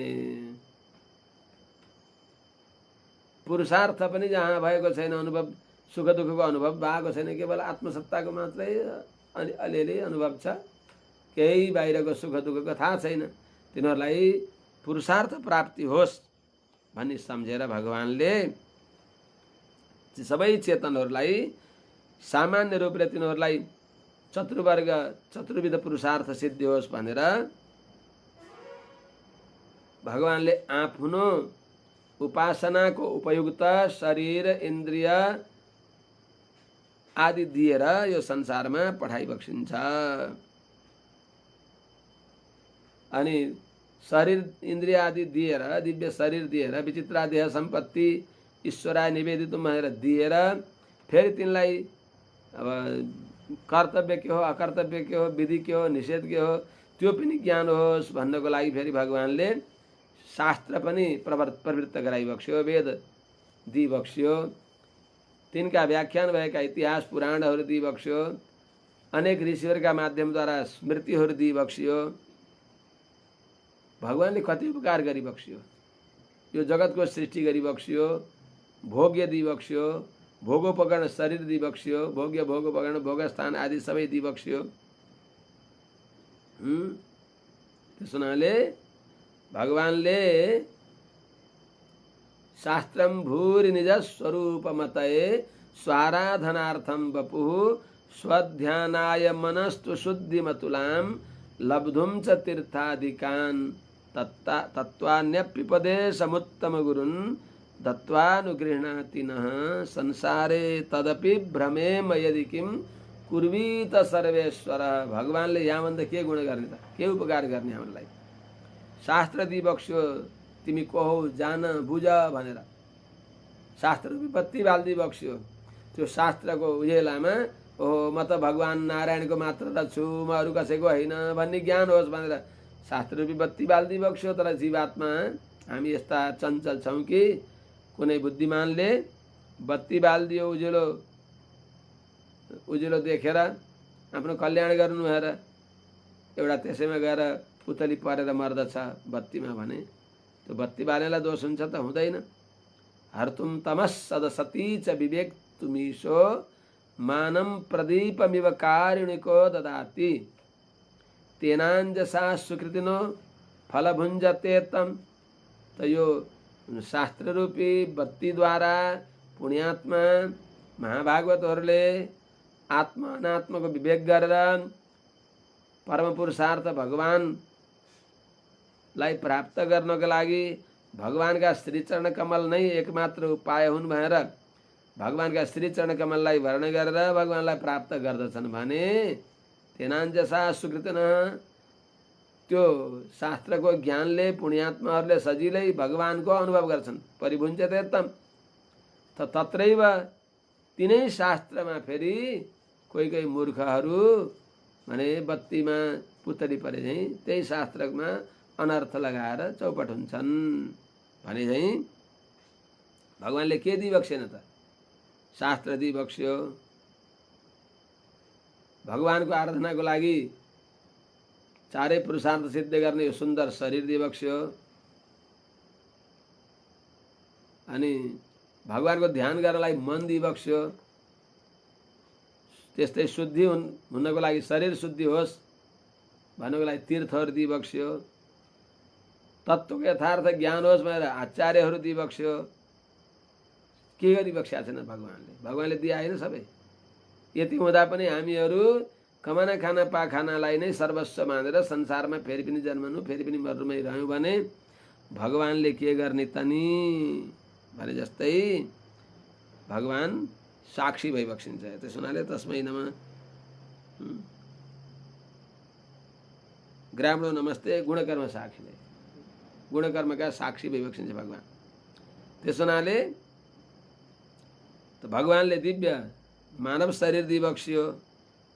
पुरुषार्थ पनि जहाँ भएको छैन, अनुभव सुख दुःखको अनुभव भएको छैन, केवल आत्मसत्ताको मात्रै अलिअलि अनुभव छ, केही बाहिरको सुख दुःखको थाहा छैन। तिनीहरूलाई पुरुषार्थ प्राप्ति होस् भन्ने सम्झेर भगवानले सबै चेतनहरूलाई सामान्य रूपले तिनीहरूलाई चतुर्वर्ग चतुर्विध पुरुषार्थ सिद्धि होस् भनेर भगवानले आफ्नो उपासनाको उपयुक्त शरीर इन्द्रिय आदि दिएर यो संसारमा पठाइबक्सिन्छ। अनि शरीर इन्द्रिय आदि दिएर दिव्य शरीर दिएर विचित्रा देह सम्पत्ति ईश्वराय निवेदितुम भनेर दिएर फेरि तिनलाई अब कर्तव्य के हो अकर्तव्य के हो विधि के हो निषेध के हो त्यो पनि ज्ञान होस् भन्नको लागि फेरि भगवानले शास्त्र पनि प्रवृत्त गराइबक्स्यो, वेद दिइबक्स्यो, तिनका व्याख्यान भएका इतिहास पुराणहरू दिइबक्स्यो, अनेक ऋषिहरूका माध्यमद्वारा स्मृतिहरू दिइबक्स्यो। भगवानले कति उपकार गरिबक्स्यो, यो जगतको सृष्टि गरिबक्स्यो, भोग्य दिइबक्स्यो, भोगोपकरण शरीर दिइबक्स्यो, भोग्य भोगोपकरण भोगस्थान आदि सबै दिइबक्स्यो। त्यसो हुनाले भगवानले शास्त्रम भूरि निज स्वरूपमतये स्वाराधनार्थम वपुः स्वध्यानाय मनस्तु शुद्धिमतुलां लब्धुं च तीर्थादिकान् तत्त्वान्यप्युपदेशमुत्तम गुरुन् दत्वानुगृह्णाति नः संसारे तदपि भ्रमेम यदि किं कुर्वीत सर्वेश्वर। भगवानले यहाँभन्दा के गुण गर्ने त, के उपकार गर्ने हामीलाई। शास्त्र दिइबक्स्यो, तिमी को हौ जान बुझ भनेर शास्त्र रूपी बत्ती बाल्दी बक्स्यो। त्यो शास्त्रको उजेलामा ओहो म त भगवान नारायणको मात्र त छु, म अरू कसैको होइन भन्ने ज्ञान होस् भनेर शास्त्र रूपी बत्ती बाल्दी बक्स्यो। तर जीवात्मा हामी यस्ता चञ्चल छौँ कि कुनै बुद्धिमानले बत्ती बालिदियो उज्यालो उज्यालो देखेर आफ्नो कल्याण गर्नु हेर, एउटा त्यसैमा गएर पुतली परेर मर्दछ बत्तीमा भने त्यो बत्ती बालेलाई दोष हुन्छ त? हुँदैन। हर्तुम तमस सदसती च विवेक तुमीशो मानम प्रदीपमिव कारुणिको ददाति तेनाञ्जसा सुकृतिनो फलभुञ्जते तम। त यो शास्त्र रूपी बत्तीद्वारा पुण्यात्मा महाभागवतहरूले आत्मा अनात्माको विवेक गरेर परम पुरुषार्थ भगवानलाई प्राप्त गर्नको लागि भगवानका श्रीचरण कमल नै एकमात्र उपाय हुन् भनेर भगवानका श्रीचरण कमललाई वर्ण गरेर भगवानलाई प्राप्त गर्दछन् भने तेनाञ्जसा सुकृतिन, त्यो शास्त्रको ज्ञानले पुण्यात्माहरूले सजिलै भगवानको अनुभव गर्छन्। परिभुञ्जते तम, त तत्रैव तिनै शास्त्रमा फेरि कोही कोही मूर्खहरू भने बत्तीमा पुतली परे झैँ त्यही शास्त्रमा अनर्थ लगाएर चौपट हुन्छन् भने झैँ भगवानले के दिइबक्सेन त? शास्त्र दिइबक्स्यो। भगवानको आराधनाको लागि चारै पुरुषार्थ सिद्ध गर्ने यो सुन्दर शरीर दिइबक्स्यो। अनि भगवानको ध्यान गर्नलाई मन दिइबक्स्यो। त्यस्तै शुद्धि हुनको लागि शरीर शुद्धि होस् भन्नको लागि तीर्थहरू दिइबक्स्यो। तत्त्वको यथार्थ ज्ञान होस् भनेर आचार्यहरू दिइबक्स्यो। के गरिबक्स्या छैन भगवानले? भगवानले दिए होइन सबै। यति हुँदा पनि हामीहरू कमाना खाना पाखानालाई नै सर्वस्व मानेर संसारमा फेरि पनि जन्मनु फेरि पनि मर्नुमै रह्यौँ भने भगवानले के गर्ने त नि भने जस्तै भगवान साक्षी भइबक्सिन्छ। त्यस हुनाले तस्मै नमः ग्रामणो नमस्ते गुणकर्म साक्षीले, गुणकर्मका साक्षी भइबक्सिन्छ भगवान। त्यस हुनाले त भगवानले दिव्य मानव शरीर दिइबक्स्यो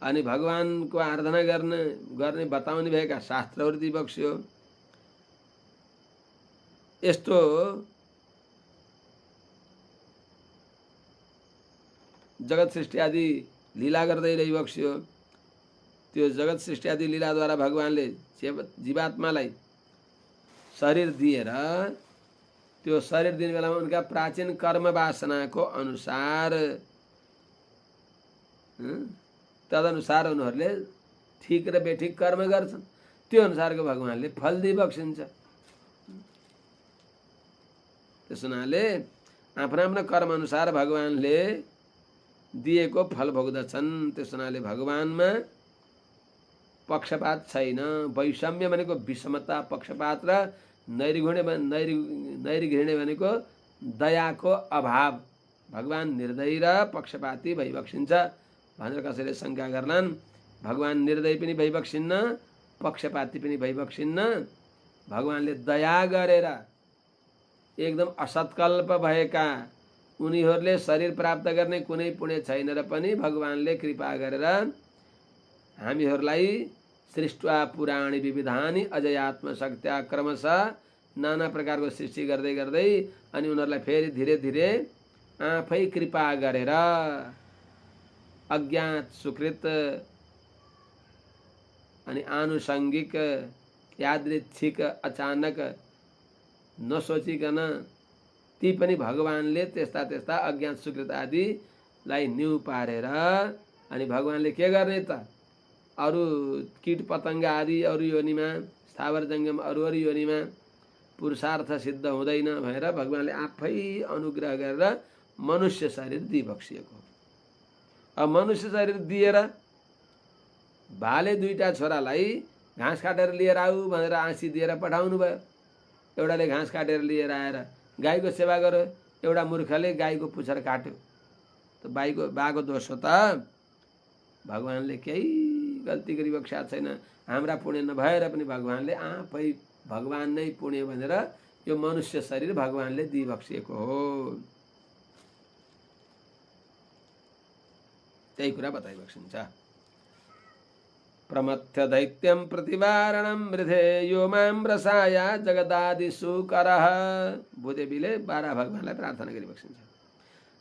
अनि भगवानको आराधना गर्ने बताउने भएका शास्त्रहरू दिइबक्स्यो। यस्तो जगत सृष्टि आदि लीला गर्दै रहिबक्स्यो। त्यो जगत सृष्टि आदि लीलाद्वारा भगवानले जीवात्मालाई शरीर दिएर त्यो शरीर दिने बेलामा उनका प्राचीन कर्म वासनाको अनुसार तदनुसार उनीहरूले ठिक र बेठिक कर्म गर्छन्। त्यो अनुसारको भगवानले फल दिइबक्सिन्छ। त्यस हुनाले आफ्ना आफ्ना कर्म अनुसार भगवानले दिएको फल भोग्दछन्। त्यस हुनाले भगवानमा पक्षपात छैन। वैषम्य भनेको विषमता, पक्षपात र नैर्घृण्य भनेको दयाको अभाव। भगवान निर्दयी र पक्षपाती भइबक्सिन्छ भनेर कसैले शङ्का गर्लान्। भगवान निर्दयी पनि भइबक्सिन्न, पक्षपाती पनि भइबक्सिन्न। भगवानले दया गरेर एकदम असत्कल्प भएका उनीहरूले शरीर प्राप्त गर्ने कुनै पुण्य छैन र पनि भगवानले कृपा गरेर हामीहरूलाई सृष्ट्वा पुराणी विविधानि अजयात्म शक्त्या क्रमशः नाना प्रकारको सृष्टि गर्दै गर्दै अनि उनीहरूलाई फेरि धीरे धीरे आफै कृपा गरेर अज्ञात सुकृत अनि आनुषङ्गिक यादृच्छिक अचानक नसोचिकन ती पनि भगवानले त्यस्ता त्यस्ता अज्ञात सुकृत आदिलाई न्यु पारेर अनि भगवानले के गर्ने त? अरू कीट पतङ्ग आदि अरू योनिमा स्थावर जङ्गम अरू अरू योनिमा पुरुषार्थ सिद्ध हुँदैन भनेर भगवानले आफै अनुग्रह गरेर मनुष्य शरीर दिइबक्सिएको। अब मनुष्य शरीर दिएर भाले दुईटा छोरालाई घाँस काटेर लिएर आऊ भनेर आँसी दिएर पठाउनु भयो। एउटाले घाँस काटेर लिएर आएर गाईको सेवा गर्यो, एउटा मूर्खले गाईको पुच्छर काट्यो। त बाको दोष हो त? भगवानले केही गल्ती गरिबक्सेको छैन। हाम्रा पुण्य नभएर पनि भगवानले आफै भगवान नै पुण्य भनेर यो मनुष्य शरीर भगवानले दिइबक्सिएको हो। त्यही कुरा बताइबक्सिन्छ। प्रमथ्य दैत्यम प्रतिवारणम मृधे यो माम रसाया जगदादिसुकरः। भूदेवीले 12 भगवानलाई प्रार्थना गरिबक्सिन्छ।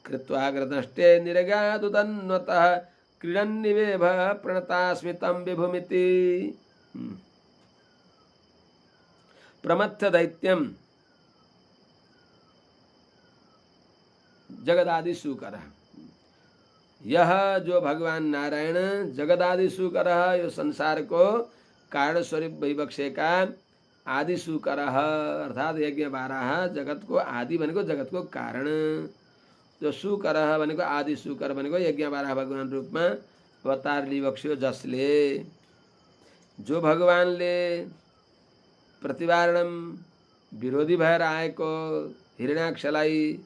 कृत्वाग्रदष्टे निरगादुदन्वतः क्रीडन्निवेभ प्रणतास्मि तं विभुमिति। प्रमथ्य दैत्यम जगदादिसुकरः। यह जो भगवान नारायण जगदादिसुकरः यो संसार को कारण स्वरूप भइबक्सेका आदिसुकरः अर्थात यज्ञ बाराह जगत को आदि भनेको जगत को कारण, जो सुकरः भनेको आदि सुकर भनेको यज्ञ बाराह भगवान रूपमा अवतार लिइबक्स्यो। जसले जो भगवानले प्रतिवारणम विरोधी भएर आएको हिरण्याक्षलाई,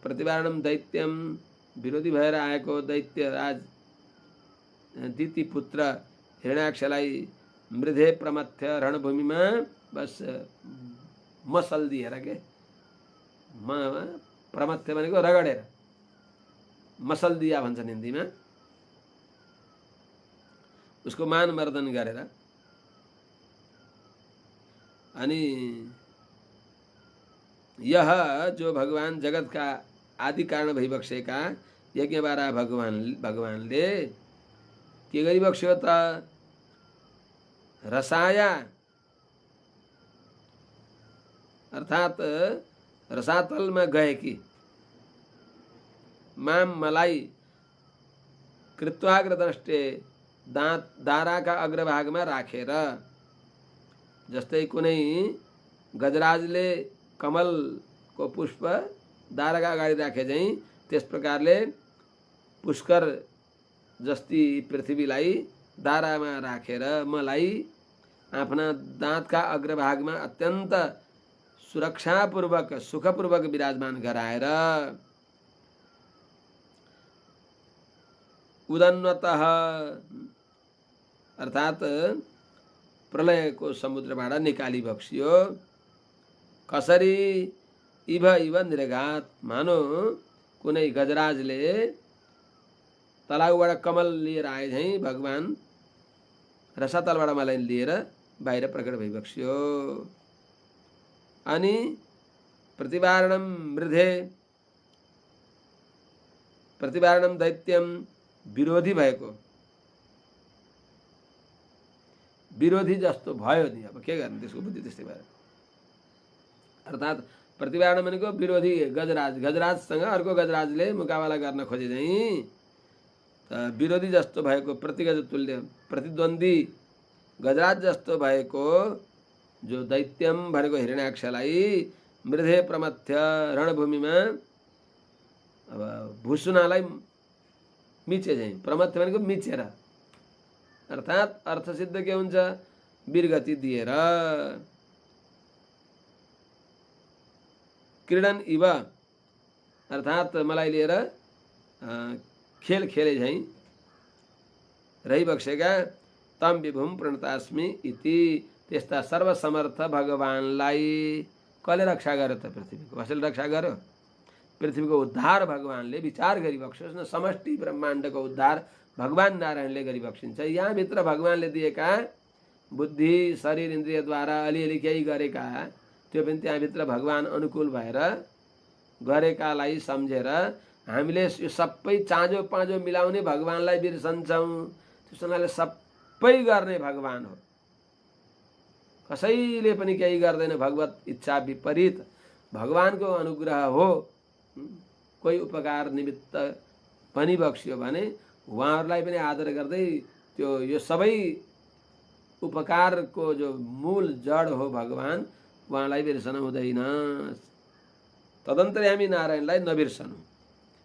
प्रतिवारणम दैत्यम विरोधी भएर आएको दैत्य राज दिति पुत्र हिरण्याक्षलाई मृधे प्रमथ्य रणभूमिमा बस मसल दिएर के प्रमथ्य भनेको रगडेर मसल दिया भन्छन् हिन्दीमा, उसको मान मर्दन गरेर अनि यह जो भगवान जगत का आदि कारण भइबक्सेका यज्ञ बारा भगवानले के गरिबक्स्यो त रसाया अर्थात रसातलमा गएकी माम मलाई कृत्वाग्रदष्टे दाराका अग्रभागमा राखेर, जस्तै कुनै गजराजले कमलको पुष्प दाराका अगाडि राखे झैं त्यस प्रकारले पुष्कर जस्ती पृथ्वीलाई दारामा राखेर मलाई आफ्ना दाँतका अग्रभागमा अत्यन्त सुरक्षापूर्वक सुखपूर्वक विराजमान गराएर उदन्वतः अर्थात प्रलयको समुद्रबाट निकाली बक्सियो। कसरी इभ इव निरघात, मानो कुनै गजराजले तलाउबाट कमल लिएर आए झैं भगवान रसातलबाट मलाई लिएर बाहिर प्रकट भइबक्स्यो। अनि प्रतिवारणम मृधे प्रतिवारणम दैत्यम विरोधी भएको, विरोधी जस्तो भयो नि, अब के गर्ने, त्यसको बुद्धि त्यस्तै भयो। अर्थात प्रतिवारण भनेको विरोधी गजराज, गजराजसँग अर्को गजराजले मुकाबला गर्न खोजे झैं विरोधी जस्तो भएको, प्रतिगज तुल्य प्रतिद्वन्दी गजराज जस्तो भएको जो दैत्यम भनेको हिरण्याक्षलाई मृधे प्रमथ्य रणभूमिमा अब भुसुनालाई मिचे झैं, प्रमथ्य भनेको मिचेर अर्थात अर्थ सिद्ध के हुन्छ, वीरगति दिएर क्रीडन इव अर्थात मलाई लिएर खेल खेले झैं रहिबक्सेका तम विभुम प्रणतास्मि इति। त्यस्ता सर्वसमर्थ भगवानलाई कसले रक्षा गर्यो त? पृथ्वीको कसले रक्षा गर्यो? पृथ्वीको उद्धार भगवानले विचार गरिबक्स्योस् न। समष्टि ब्रह्माण्डको उद्धार भगवान नारायणले गरिबक्सिन्छ। यहाँभित्र भगवानले दिएका बुद्धि शरीर इन्द्रियद्वारा अलिअलि केही गरेका त्यो पनि त्यहाँभित्र भगवान अनुकूल भएर गरेकालाई सम्झेर हामीले यो सबै चाँजो पाँजो मिलाउने भगवानलाई बिर्सन्छौँ। त्यस हुनाले सबै गर्ने भगवान हो, कसैले पनि केही गर्दैन भगवत इच्छा विपरीत भगवानको अनुग्रह हो। कोही उपकार निमित्त पनि बक्स्यो भने उहाँहरूलाई पनि आदर गर्दै त्यो यो सबै उपकारको जो मूल जड हो भगवान, उहाँलाई बिर्सनु हुँदैन। तदन्तर्यामी नारायणलाई नबिर्सनु।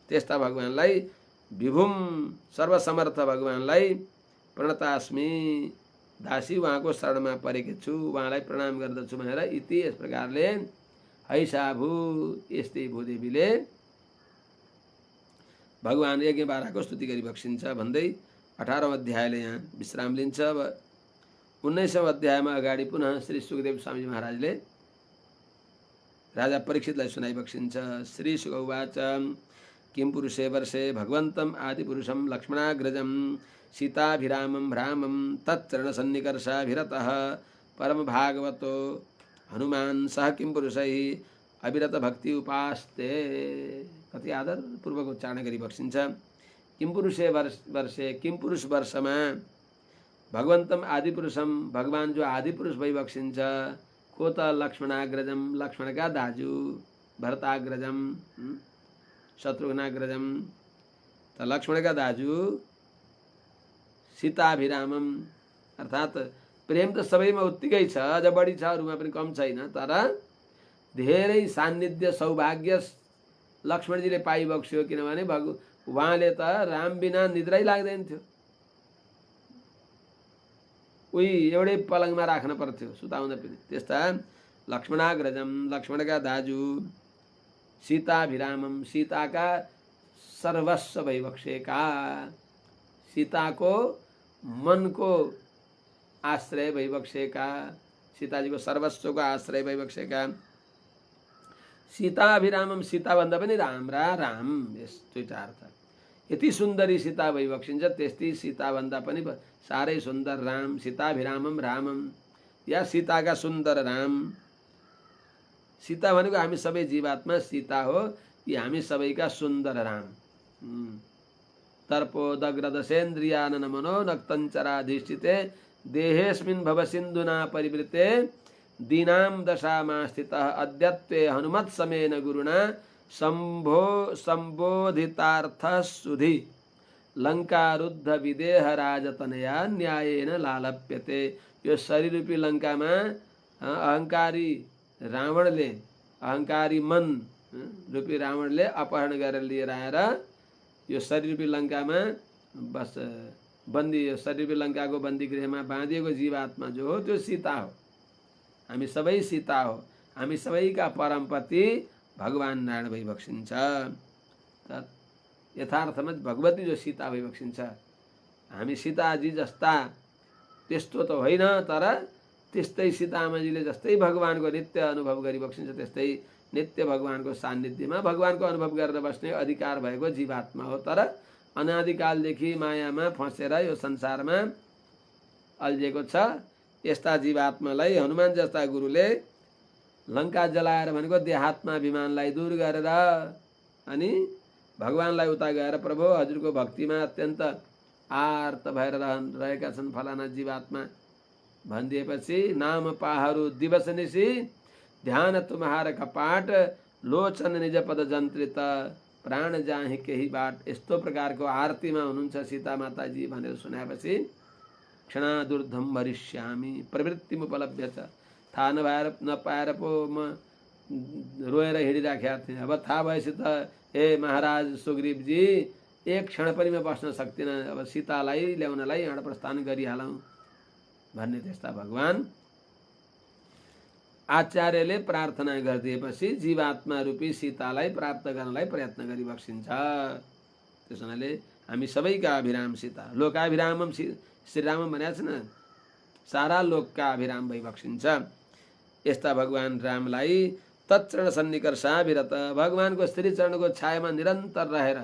त्यस्ता भगवानलाई विभुम सर्वसमर्थ भगवानलाई प्रणतास्मि दासी उहाँको शरणमा परेकी छु, उहाँलाई प्रणाम गर्दछु भनेर इति यस प्रकारले हैसा भू यस्तै भूदेवीले भगवान यज्ञ बाराको स्तुति गरी बक्सिन्छ भन्दै 18औं अध्यायले यहाँ विश्राम लिन्छ। अब 19औं अध्यायमा अगाडि पुनः श्री सुखदेव स्वामी महाराजले राजा परीक्षितलाई सुनाइ बक्सिन्छ। श्री सुक उवाच किं पुरुषे वर्षे भगवन्तम आदिपुरुषं लक्ष्मणाग्रजं सीताभिरामं रामं तच्चरणसन्निकर्षाभिरतः परमभागवतो हनुमान सह किं पुरुषैः अविरत भक्ति उपास्ते। कति आदर पूर्वक उच्चारण गरी बक्सिन्छ। किं पुरुषे वर्षे किं पुरुष वर्षमा भगवन्तम आदिपुरुषम भगवान जो आदिपुरुष भई बक्सिन्छ। को त लक्ष्मणाग्रजम लक्ष्मणका दाजु, भरताग्रजम शत्रुघ्नाग्रजम त लक्ष्मणका दाजु, सीताभिरामम अर्थात प्रेम त सबैमा उत्तिकै छ, अझ बढी छ, अरूमा पनि कम छैन, तर धेरै सान्निध्य सौभाग्य लक्ष्मणजीले पाइबक्स्यो। किनभने उहाँले त राम बिना निद्रै लाग्दैन थियो, उही एउटै पलङमा राख्न पर्थ्यो सुताउँदा पनि। त्यस्ता लक्ष्मणाग्रजम लक्ष्मणका दाजु, सीताभिरामम सीताका सर्वस्व भइबक्सेका, सीताको मनको आश्रय भइबक्सेका, सीताजीको सर्वस्वको आश्रय भइबक्सेका। सीताभिरामम सीताभन्दा पनि राम्रा राम, यस्तो अर्थ। यति सुन्दरी सीता भइबक्सिन्छ, त्यस्तै सीताभन्दा पनि साह्रै सुन्दर राम। सीताभिरामम रामम, या सीताका सुन्दर राम। सीता भनेको हामी सबै जीवात्मा सीता हो, यी हामी सबैका सुन्दर राम। तर्पोदग्रदशेन्द्रियानन मनो नक्तञ्चराधिष्ठिते देहेस्मिन् भव सिन्धुना परिवृते दीनां दशामा स्थितः अद्यत्वे हनुमत्समेन गुरुणा संबोधितार्थः सुधि लंकारुद्ध विदेह राजतनया न्यायेन लालप्यते। यो शरीर रूपी लंकामा अहंकारी रावणले, अहंकारी मन रूपी रावणले अपहरण गरेर लिएर आएर यो शरीर रूपी लंकामा बस बन्दी, यो शरीर रूपी लंकाको बन्दी गृहमा बाँधिएको जीवात्मा जो हो त्यो सीता हो। हामी सबै सीता हो, हामी सबैका परमपति भगवान नारायण भइबक्सिन्छ। यथार्थमा भगवती जो सीता भइबक्सिन्छ, हामी सीताजी जस्ता त्यस्तो त होइन, तर त्यस्तै सीतामाजीले जस्तै भगवानको नित्य अनुभव गरिबक्सिन्छ, त्यस्तै नित्य भगवानको सान्निध्यमा भगवानको अनुभव गरेर बस्ने अधिकार भएको जीवात्मा हो। तर अनादिकालदेखि मायामा फँसेर यो संसारमा अल्झिएको छ। यस्ता जीवात्मालाई हनुमान जस्ता गुरुले लंका जलाएर भनेको देहात्माभिमानलाई दूर गरेर अनि भगवानलाई उता गएर प्रभु हजुरको भक्तिमा अत्यन्त आर्त भएर रहेका छन् फलाना जीवात्मा भनिदिएपछि नाम पाहरू दिवस निशी ध्यान तुम्हार कपाट लोचन निज पद जन्त्रित प्राण जाहि केही बाट। यस्तो प्रकारको आरतीमा हुनुहुन्छ सीता माताजी भनेर सुनाएपछि क्षणादुर्धम भरिष्यामी प्रवृत्तिमुपलभ्य छ। थाहा नपाएर पो म रोएर हिँडिराखेका थिएँ, अब थाहा भएपछि त हे महाराज सुग्रीवजी एक क्षण पनि म बस्न सक्दिनँ, अब सीतालाई ल्याउनलाई यहाँबाट प्रस्थान गरिहालौँ भन्ने त्यस्ता भगवान आचार्यले प्रार्थना गरिदिएपछि जीवात्मा रूपी सीतालाई प्राप्त गर्नलाई प्रयत्न गरिबक्सिन्छ। त्यस हुनाले हामी सबैका अभिराम सीता, लोकाभिरामम श्रीरामम भनेको छ न, सारा लोकका अभिराम भइबक्सिन्छ। यस्ता भगवान रामलाई तत्चरण सन्निकर्षाभिरत, भगवानको श्री चरणको छायामा निरन्तर रहेर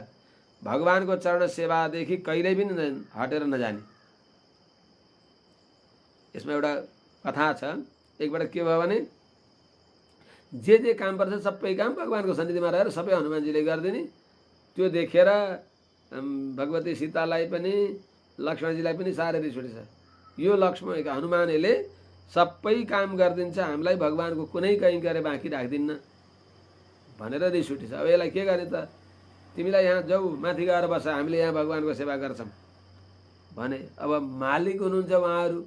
भगवानको चरण सेवादेखि कहिल्यै पनि हटेर नजाने। यसमा एउटा कथा छ। एकबाट के भयो भने जे काम पर्छ सबै काम भगवानको सन्निधिमा रहेर सबै हनुमानजीले गरिदिने। त्यो देखेर भगवती सीतालाई पनि लक्ष्मणजीलाई पनि साह्रै रिस उठेछ। यो लक्ष्मण हनुमानले सबै काम गरिदिन्छ, हामीलाई भगवानको कुनै कहीँ गरे बाँकी राख्दिन्न भनेर रिस उठेछ। अब यसलाई के गर्ने त, तिमीलाई यहाँ जाऊ माथि गएर बस, हामीले यहाँ भगवानको सेवा गर्छौँ भने। अब मालिक हुनुहुन्छ उहाँहरू,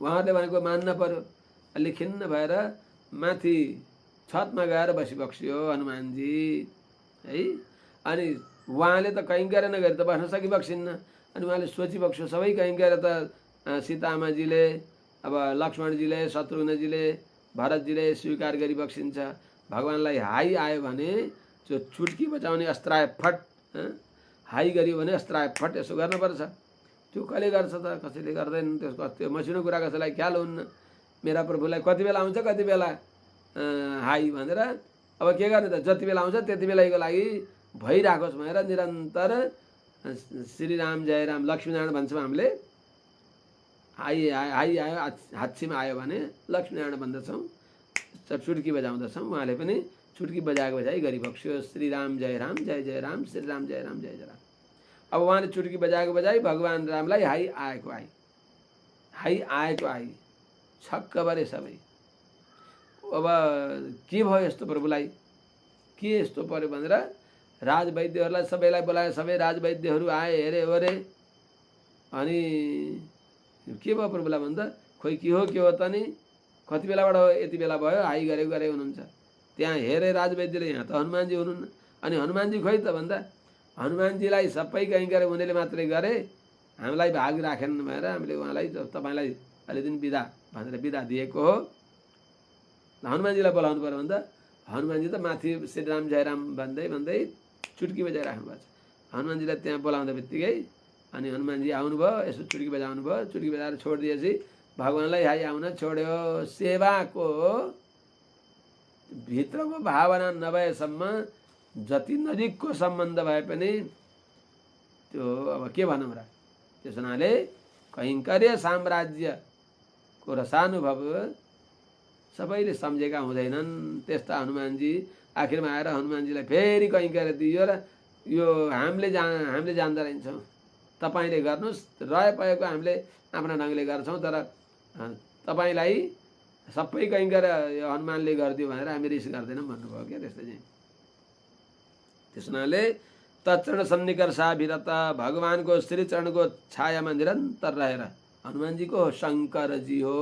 उहाँहरूले भनेको मान्न पर्यो। अलि खिन्न भएर माथि छतमा गएर बसिबक्सियो हनुमानजी है। अनि उहाँले त कहीँ गएर नगरी त बस्न सकिबक्सिन्न। अनि उहाँले सोचिबक्स्यो सबै कहीँ गएर त सीतामाजीले, अब लक्ष्मणजीले, शत्रुघ्नजीले, भरतजीले स्वीकार गरिबक्सिन्छ। भगवानलाई हाई आयो भने त्यो चुटकी बजाउने अस्त्राय फट हाई गरियो भने अस्त्राय फट यसो गर्नुपर्छ। त्यो कसले गर्छ त, कसैले गर्दैन। त्यसको त्यो मसिनो कुरा कसैलाई ख्याल हुन्न। मेरा प्रभुलाई कति बेला आउँछ कति बेला हाई भनेर अब के गर्ने त, जति बेला आउँछ त्यति बेलाको लागि भइराखोस् भनेर निरन्तर श्रीराम जय राम लक्ष्मीनारायण भन्छौँ हामीले। हाई हाई आयो हाच्छीमा आयो भने लक्ष्मीनारायण भन्दछौँ, चुट्की बजाउँदछौँ। उहाँले पनि चुट्की बजाएको बजाई गरिबक्स्यो श्रीराम जय राम जय जय राम श्रीराम जय राम जय जय राम। अब उहाँले चुट्की बजाएको बजाई भगवान् रामलाई हाई आएको आई, हाई आएको आई, छक्क परे सबै। अब के भयो यस्तो प्रभुलाई, के यस्तो पर्यो भनेर राजवैद्यहरूलाई सबैलाई बोलाए। सबै राजवैद्यहरू आए, हेरे ओरे। अनि के भयो प्रभुलाई भन्दा खोइ के हो त नि, कति बेलाबाट यति बेला भयो हाई गरे हुनुहुन्छ। त्यहाँ हेरे राजवैद्यले, यहाँ त हनुमानजी हुनुहुन्न। अनि हनुमानजी खोइ त भन्दा हनुमानजीलाई सबै कहीँ गरे उनीले मात्रै गरे, हामीलाई भाग राखेन भनेर हामीले उहाँलाई तपाईँलाई अलि दिन बिदा भनेर बिदा दिएको हो। हनुमानजीलाई बोलाउनु पर्यो भन्दा हनुमानजी त माथि श्रीराम जयराम भन्दै भन्दै चुट्की बजाइराख्नु भएको छ। हनुमानजीलाई त्यहाँ बोलाउँदा बित्तिकै अनि हनुमानजी आउनुभयो, यसो चुट्की बजाउनु भयो। चुट्की बजाएर छोडिदिएपछि भगवान्लाई हाई आउन छोड्यो। सेवाको भित्रको भावना नभएसम्म जति नजिकको सम्बन्ध भए पनि त्यो अब के भनौँ र। त्यस हुनाले कैङ्कर्य साम्राज्यको रसानुभव सबैले सम्झेका हुँदैनन्। त्यस्ता हनुमानजी आखिरमा आएर हनुमानजीलाई फेरि कैङ्कर्य दियो र यो हामीले जान्दा रहन्छौँ, तपाईँले गर्नुहोस्, रहे पएको हामीले आफ्ना ढङ्गले गर्छौँ, तर तपाईँलाई सबै कैङ्कर्य हनुमानले गरिदियो भनेर हामी रिस गर्दैनौँ भन्नुभयो क्या। त्यस्तै चाहिँ त्यस हुनाले तत्चरण सन्निकर्षा विरत भगवानको श्रीचरणको छायामा निरन्तर रहेर हनुमानजीको शङ्करजी हो।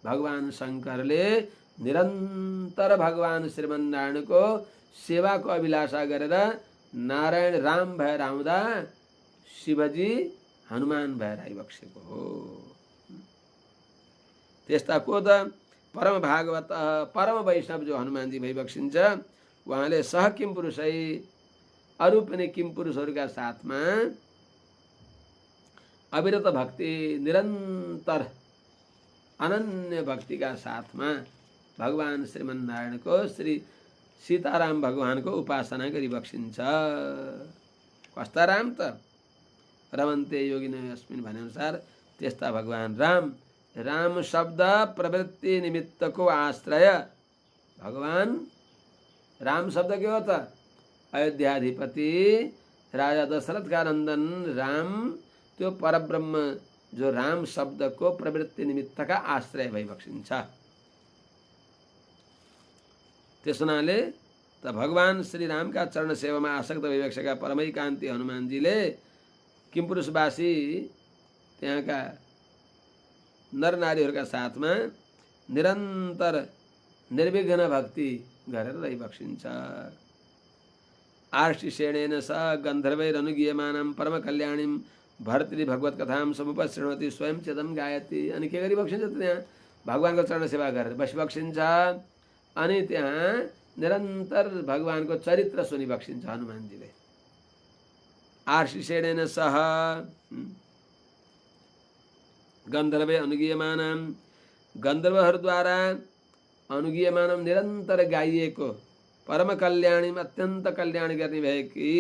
भगवान शङ्करले निरन्तर भगवान श्रीमन्नारायणको सेवाको अभिलाषा गरेर नारायण राम भएर आउँदा शिवजी हनुमान भएर आइबक्सेको हो। त्यस्ता को त परम भागवत परम वैष्णव जो हनुमानजी भइबक्सिन्छ, उहाँले सह किम पुरुषै अरू पनि किम पुरुषहरूका साथमा अविरत भक्ति निरन्तर अनन्य भक्तिका साथमा भगवान श्रीमन्नारायणको श्री सीताराम भगवानको उपासना गरिबक्सिन्छ। कस्ता राम त रमन्ते योगिनो अस्मिन् भनेअनुसार त्यस्ता भगवान राम, राम शब्द प्रवृत्ति निमित्तको आश्रय। भगवान राम शब्द के हो त, अयोध्याधिपति राजा दशरथका नन्दन राम, त्यो परब्रह्म जो राम शब्दको प्रवृत्ति निमित्तका आश्रय भइबक्सिन्छ। त्यस हुनाले त भगवान श्री रामका चरण सेवामा आसक्त भइबक्सेका परमैकान्ती हनुमानजीले किमपुरुषवासी त्यहाँका नरनारीहरूका साथमा निरन्तर निर्विघ्न भक्ति गरेर रहिबक्सिन्छ। आर्षिषेणेन स गन्धर्वैरनुगीयमानं परम कल्याणीं भर्तृ भगवत कथां समुपशृणोति स्वयं चेदम गायति। अनि के गरिबक्सिन्छ त त्यहाँ भगवानको चरण सेवा गरेर बसिबक्सिन्छ। अनि त्यहाँ निरन्तर भगवानको चरित्र सुनिबक्सिन्छ हनुमानजीले। आर्षिषेणेन सह गन्धर्वै अनुगीयमानं, गन्धर्वहरूद्वारा अनुगीयमानं निरन्तर गाइएको परम कल्याणी अत्यन्त कल्याण गर्ने भएकी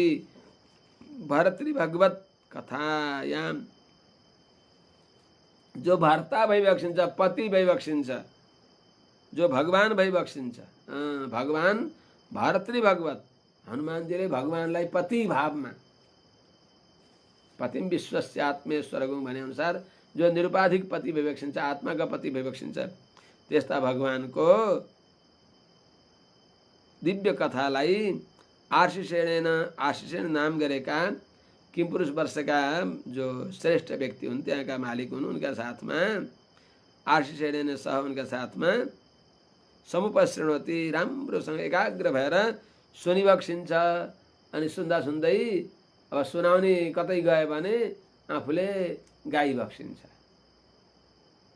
भर्तृ भगवत कथायाम, जो भर्ता भइबक्सिन्छ, पति भइबक्सिन्छ, जो भगवान भइबक्सिन्छ। भगवान भर्तृ भगवत हनुमानजीले भगवानलाई पति भावमा, पतिम विश्वस्य आत्मेश्वरगुं भने अनुसार जो निरुपाधिक पति भइबक्सिन्छ, आत्माका पति भइबक्सिन्छ, त्यस्ता भगवानको दिव्य कथालाई आशिषेण नाम गरेका किमपुरुष वर्षका जो श्रेष्ठ व्यक्ति हुन्, त्यहाँका मालिक हुन्, उनका साथमा आशिषेण सह उनका साथमा समुपशृणोति राम्रोसँग एकाग्र भएर सुनिबक्सिन्छ। अनि सुन्दा सुन्दै अब सुनाउने कतै गयो भने आफूले गाइबक्सिन्छ।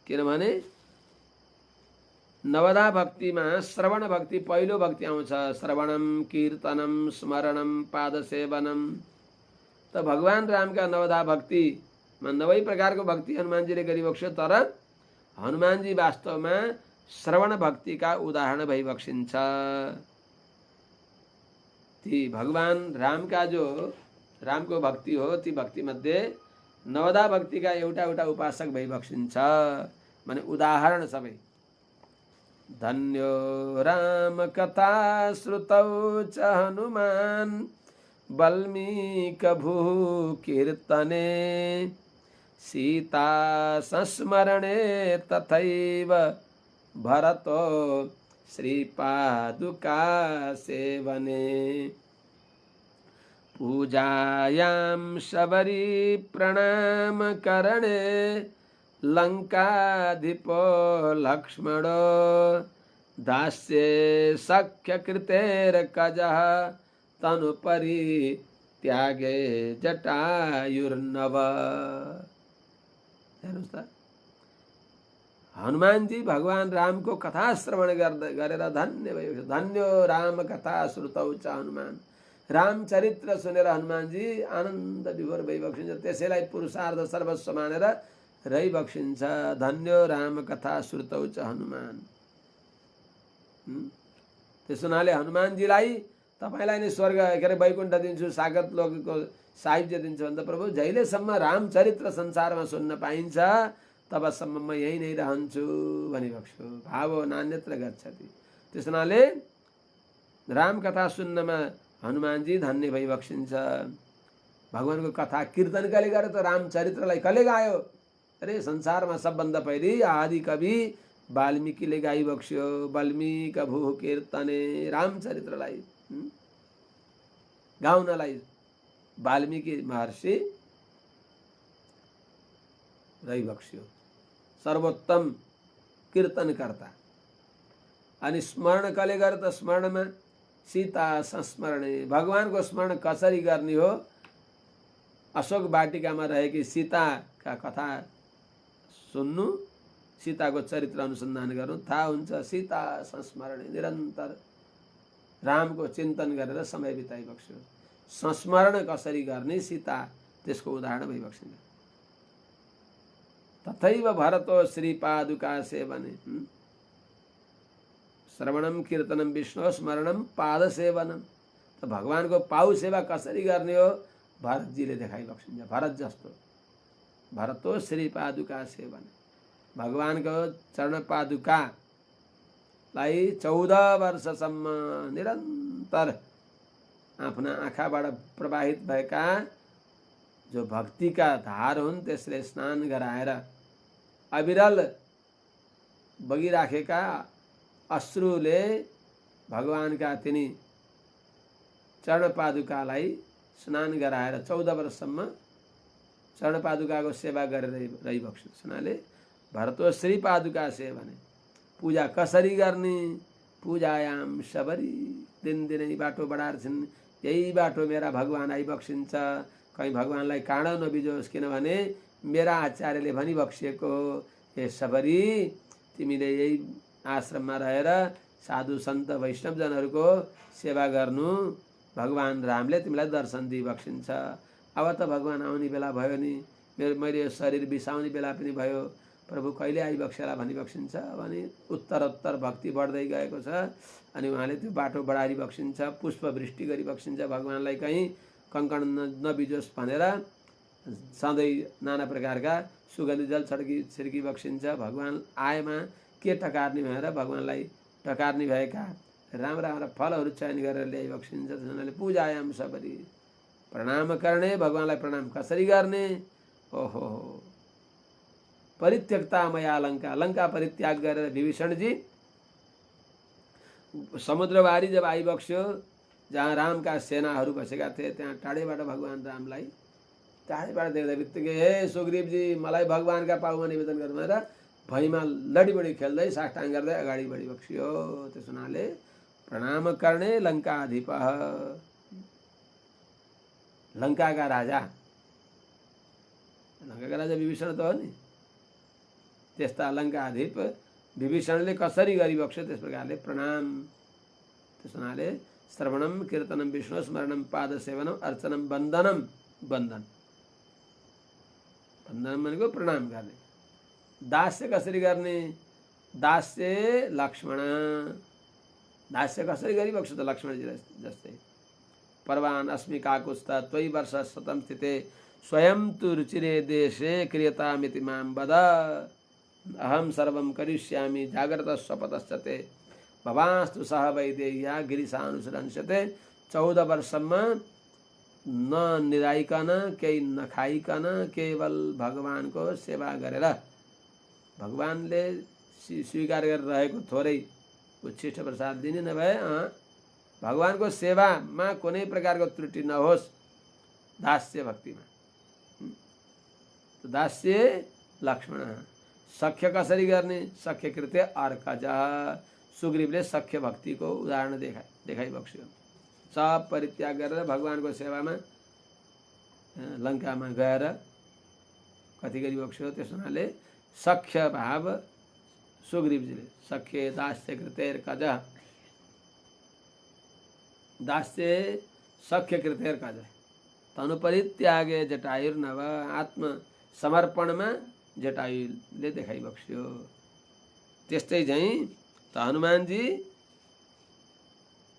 किनभने नवधा भक्तिमा श्रवण भक्ति पहिलो भक्ति आउँछ। श्रवणम कीर्तनम स्मरणम पादसेवनम तो भगवान राम का नवधा भक्ति में 9 प्रकार को भक्ति हनुमान जी ने गरिबक्स्यो। तर हनुमान जी वास्तव में श्रवण भक्ति का उदाहरण भइबक्सिन्छ। ती भगवान राम का जो राम को भक्ति हो ती भक्ति मध्ये नवधा भक्ति का एउटा एउटा उपासक भइबक्सिन्छ। माने उदाहरण सबै। धन्यो राम कथा श्रुतौ च हनुमान वाल्मीकि भू कीर्तने सीता संस्मरणे तथैव भरतो श्रीपादुका सेवने पूजायां शबरी प्रणाम करणे लंकाधिपो लक्ष्मणो दास्ये सख्य कृतेर्कजः तनुपरि त्यागे जटायुर्नव। हेर्नुस् त हनुमान जी भगवान राम को कथा श्रवण गरेर धन्य भयो। धन्यो राम कथा श्रुतौ च हनुमान। राम चरित्र सुनेर हनुमान जी आनन्द विभोर भइबक्सिन्छ। त्यसैलाई पुरुषार्थ सर्वस्व मानेर रहिबक्सिन्छ। धन्यो राम कथा श्रुतौ च हनुमान। त्यस हुनाले हनुमानजीलाई तपाईलाई नै स्वर्ग के अरे वैकुण्ठ दिन्छु, सागत लोकको साहित्य दिन्छु भन्दा प्रभु जहिलेसम्म रामचरित्र संसारमा सुन्न पाइन्छ तबसम्म म यही नै रहन्छु भनिबक्स्यो। भावो नान्यत्र गच्छति। त्यस हुनाले राम कथा सुन्नमा हनुमानजी धन्य भइबक्सिन्छ। भगवानको कथा कीर्तन कसले गर्यो त? रामचरित्रलाई कसले गायो? अरे संसारमा सबभन्दा पहिले आदि कवि वाल्मीकिले गाइबक्स्यो। वाल्मीकि भू कीर्तने रामचरित्रलाई गाउनलाई वाल्मीकि महर्षि रहिबक्स्यो। सर्वोत्तम कीर्तनकर्ता। अनि स्मरण कसले गर्यो त? स्मरणमा सीता संस्मरणे भगवानको स्मरण कसरी गर्ने हो? अशोक वाटिकामा रहेकी सीताका कथा सुन्नु, सीताको चरित्र अनुसन्धान गर्नु, थाहा हुन्छ। सीता संस्मरणे निरन्तर रामको चिन्तन गरेर समय बिताइबक्स्यो। संस्मरण कसरी गर्ने सीता त्यसको उदाहरण भइबक्सिन्छ। तथैव भरतो श्रीपादुका सेवने श्रवणम कीर्तनम विष्णु स्मरणम पाद सेवनम। तो भगवानको पाउ सेवा कसरी गर्ने हो भरतजीले देखाइबक्सिन्छ। भरत जस्तो भरतो श्रीपादुका सेवन। भगवानको चरण पादुकालाई 14 वर्षसम्म निरन्तर आफ्ना आँखाबाट प्रवाहित भएका जो भक्तिका धार हुन् त्यसले स्नान गराएर अविरल बगिराखेका अश्रुले भगवानका तिनी चरणपादुकालाई स्नान गराएर 14 वर्षसम्म चरणपादुकाको सेवा गरेर रहिबक्सिन्छन्। भरतो श्रीपादुका सेवने पूजा कसरी गर्ने? पूजायाम सबरी दिनदिनै बाटो बढाएर छिन्। यही बाटो मेरा भगवान आइबक्सिन्छ। कहीँ भगवानलाई काँडो नबिजोस्, किनभने मेरा आचार्यले भनिबक्सिएको हे सबरी तिमीले यही आश्रममा रहेर साधु सन्त वैष्णवजनहरूको सेवा गर्नु। भगवान रामले तिमीलाई दर्शन दिइबक्सिन्छ। अब त भगवान आउने बेला भयो नि, मैले यो शरीर बिसाउने बेला पनि भयो, प्रभु कहिले आइबक्सेला भनिबक्सिन्छ। भने उत्तरोत्तर भक्ति बढ्दै गएको छ। अनि उहाँले त्यो बाटो बढाइबक्सिन्छ, पुष्पवृष्टि गरिबक्सिन्छ। भगवानलाई कहीँ कङ्कण नबिजोस् भनेर सधैँ नाना प्रकारका सुगन्धित जल छिर्किबक्सिन्छ। भगवान आएमा के टकार्ने भनेर भगवानलाई टकार्ने भएका राम्रा राम्रा फलहरू चयन गरेर ल्याइबक्सिन्छ। त्यसैले पूजायाम सबरी प्रणाम गर्ने। भगवानलाई प्रणाम कसरी गर्ने? ओहो परित्यक्ता मया लङ्का। लङ्का परित्याग गरेर विभीषणजी समुद्रबारी जब आइबक्स्यो, जहाँ रामका सेनाहरू बसेका थिए, त्यहाँ टाढेबाट भगवान रामलाई टाढेबाट देख्दा बित्तिकै हे सुग्रीवजी मलाई भगवानका पाउमा निवेदन गर्नु भनेर भैँमा लडीबडी खेल्दै साष्टाङ गर्दै अगाडि बढिबक्स्यो। त्यस हुनाले प्रणाम गर्ने लङ्काधिप, लङ्काका राजा। लङ्काका राजा विभीषण त हो नि। त्यस्ता लङ्काधिप विभीषणले कसरी गरिबक्स्यो त्यस प्रकारले प्रणाम। त्यस हुनाले श्रवणम कीर्तनम विष्णु स्मरणम पाद सेवनम अर्चनम वन्दनम बन्धन, बन्धन भनेको प्रणाम गर्ने। दास्य कसरी गर्ने? दास्य लक्ष्मण, दास्य कसरी गरिबक्छु त लक्ष्मणजी जस्तै। पर्वान अस्मि काकुस्ता त्वयि वर्ष शतं स्थिते स्वयं तु रुचिरे देशे क्रियतामिति मां वद अहम सर्वं करिष्यामि जाग्रत स्वपतश्च ते भवास्तु सह वैदेह्या गिरिशानुसरंस्यते। 14 वर्षमा न निराइकन केही नखाइकन केवल भगवानको सेवा गरेर भगवानले स्वीकार गरेर रहेको थोरै उच्छिष्ट प्रसाद दिने नभए भगवानको सेवामा कुनै प्रकारको त्रुटि नहोस् दास्य भक्तिमा। दास्य लक्ष्मण। सख्य कसरी गर्ने? सख्य कृत्य अर्कज। सुग्रीवले सख्य भक्तिको उदाहरण देखाइबक्स्यो। सब परित्याग गरेर भगवानको सेवामा लङ्कामा गएर कति गरिबक्स्यो। त्यस हुनाले सख्य भाव सुग्रीवजीले। सख्य दास्य कृतेर्कज, दास्य सख्य कृतेर्कज तनुपरित्यागे जटायुर्नव। आत्मसमर्पणमा जटायुले देखाइबक्स्यो। त्यस्तै झैँ त हनुमानजी